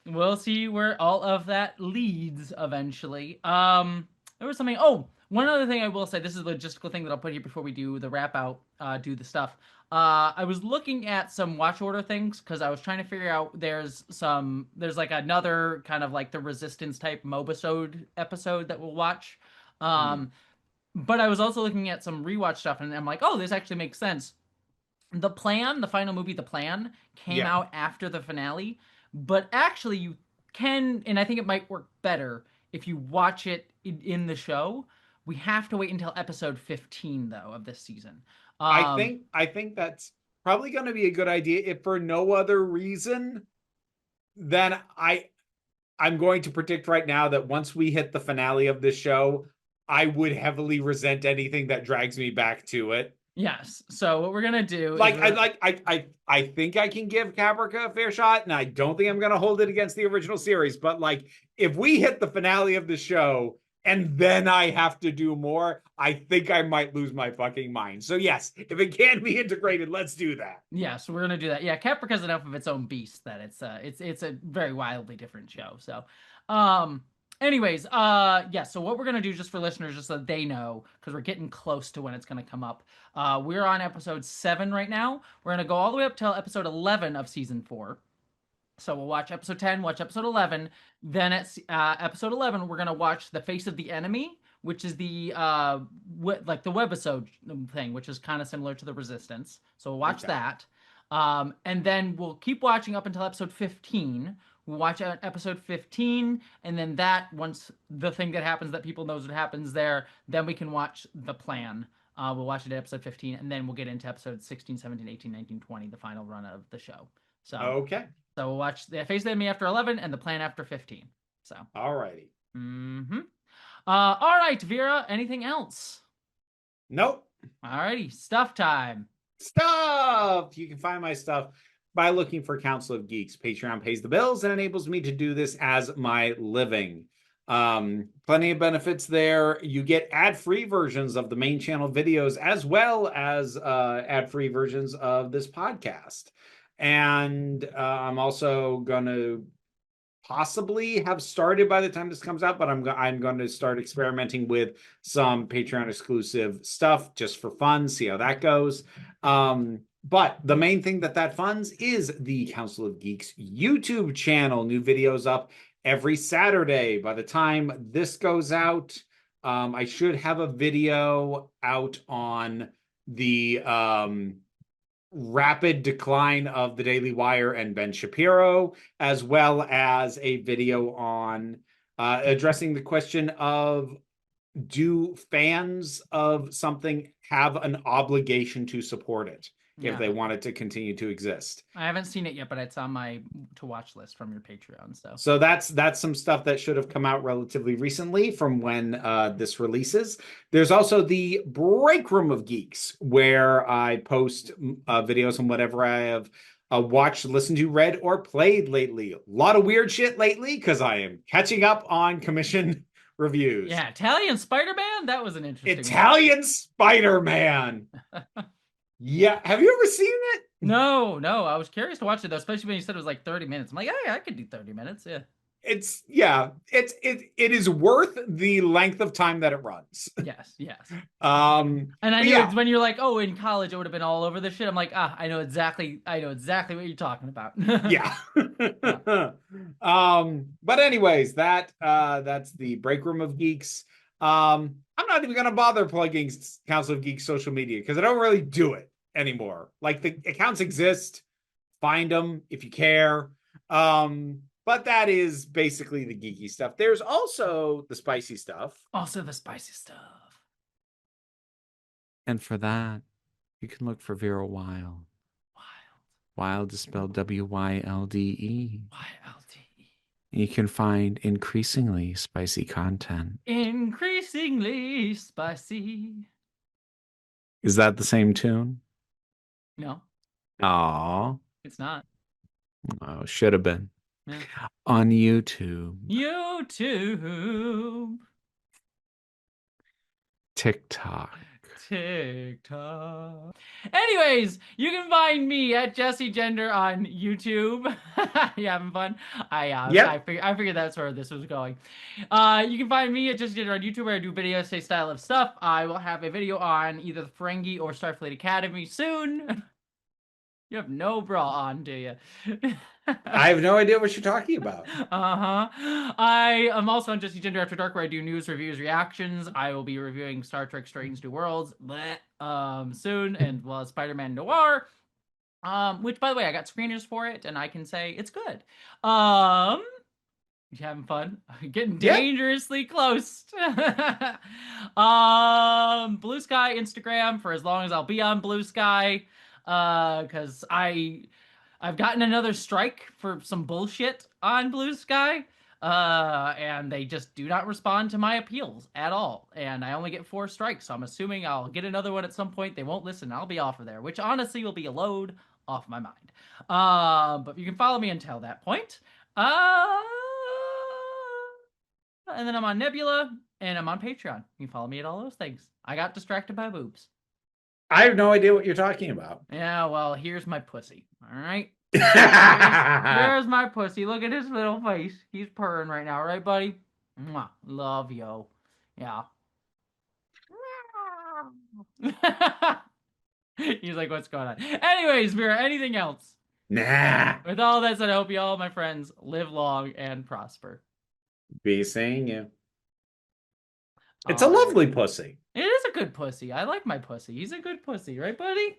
We'll see where all of that leads eventually. There was something. Oh, one other thing I will say. This is a logistical thing that I'll put here before we do the wrap out. Do the stuff. I was looking at some watch order things because I was trying to figure out. There's like another kind of like the Resistance type Mobisode episode that we'll watch. But I was also looking at some rewatch stuff, and I'm like, oh, this actually makes sense. The Plan, the final movie, The Plan, came out after the finale, but actually you can, and I think it might work better if you watch it in the show. We have to wait until episode 15, though, of this season. I think that's probably going to be a good idea, if for no other reason than I'm going to predict right now that once we hit the finale of this show, I would heavily resent anything that drags me back to it. Yes. So what we're gonna do, I think I can give Caprica a fair shot, and I don't think I'm gonna hold it against the original series. But like, if we hit the finale of the show and then I have to do more, I think I might lose my fucking mind. So yes, if it can be integrated, let's do that. Yes, we're gonna do that. Yeah, Caprica's enough of its own beast that it's a very wildly different show. So, anyways, yeah, so what we're gonna do, just for listeners, just so they know, because we're getting close to when it's gonna come up. We're on episode 7 right now. We're gonna go all the way up till episode 11 of season 4. So we'll watch episode 10, watch episode 11. Then at episode 11, we're gonna watch The Face of the Enemy, which is the like the webisode thing, which is kind of similar to the Resistance. So we'll watch that. And then we'll keep watching up until episode 15. We'll watch episode 15, and then once the thing that happens that people knows what happens there, then we can watch The Plan. We'll watch it at episode 15, and then we'll get into episodes 16, 17, 18, 19, 20, the final run of the show. So okay. So we'll watch The Face of the Enemy after 11 and The Plan after 15. So. Alrighty. Mm-hmm. All right, Vera, anything else? Nope. Alrighty, stuff time. Stuff! You can find my stuff by looking for Council of Geeks. Patreon pays the bills and enables me to do this as my living. Plenty of benefits there. You get ad-free versions of the main channel videos, as well as ad-free versions of this podcast. And I'm also going to possibly have started by the time this comes out, but I'm going to start experimenting with some Patreon exclusive stuff just for fun, see how that goes. But the main thing that funds is the Council of Geeks YouTube channel. New videos up every Saturday. By the time this goes out, I should have a video out on the rapid decline of the Daily Wire and Ben Shapiro, as well as a video on addressing the question of, do fans of something have an obligation to support it if they want it to continue to exist? I haven't seen it yet, but it's on my to watch list from your Patreon. So that's some stuff that should have come out relatively recently from when this releases. There's also the Break Room of Geeks, where I post videos on whatever I have watched, listened to, read, or played lately. A lot of weird shit lately because I am catching up on commission reviews. Yeah, Italian Spider-Man? That was an interesting Italian Spider-Man. Yeah, have you ever seen it? No, I was curious to watch it though, especially when you said it was like 30 minutes. I'm like, I could do 30 minutes. Yeah. It is worth the length of time that it runs. Yes. And I knew yeah. when you're like, oh, in college it would have been all over this shit. I'm like, I know exactly what you're talking about. yeah. But anyways, that's the break room of geeks. I'm not even gonna bother plugging Council of Geeks social media because I don't really do it anymore. Like the accounts exist, find them if you care. But that is basically the geeky stuff. There's also the spicy stuff. Also the spicy stuff. And for that, you can look for Vera Wild. Wild is spelled W-Y-L-D-E. Y-L-D-E. You can find increasingly spicy content. Increasingly spicy. Is that the same tune? No. Aw. It's not. Oh, should have been. Yeah. On YouTube. TikTok. Anyways, you can find me at Jesse Gender on YouTube. You having fun? I figured that's where this was going. You can find me at Jesse Gender on YouTube where I do video essay style of stuff. I will have a video on either the Ferengi or Starfleet Academy soon. You have no bra on, do you? I have no idea what you're talking about. I am also on Jesse Gender After Dark where I do news, reviews, reactions. I will be reviewing Star Trek Strange New Worlds soon, and well as Spider-Man Noir. Which by the way, I got screeners for it, and I can say it's good. You having fun? Getting dangerously close. Blue Sky Instagram for as long as I'll be on Blue Sky. Because I've gotten another strike for some bullshit on Blue Sky. And they just do not respond to my appeals at all. And I only get 4 strikes, so I'm assuming I'll get another one at some point. They won't listen. I'll be off of there, which honestly will be a load off my mind. But you can follow me until that point. And then I'm on Nebula, and I'm on Patreon. You can follow me at all those things. I got distracted by boobs. I have no idea what you're talking about. Yeah, well, here's my pussy. All right. There's my pussy. Look at his little face. He's purring right now, right, buddy? Mwah. Love yo. Yeah. He's like, what's going on? Anyways, Vera, anything else? Nah. With all that said, I hope you all, my friends, live long and prosper. Be seeing you. It's a lovely pussy. It is a good pussy. I like my pussy. He's a good pussy, right, buddy?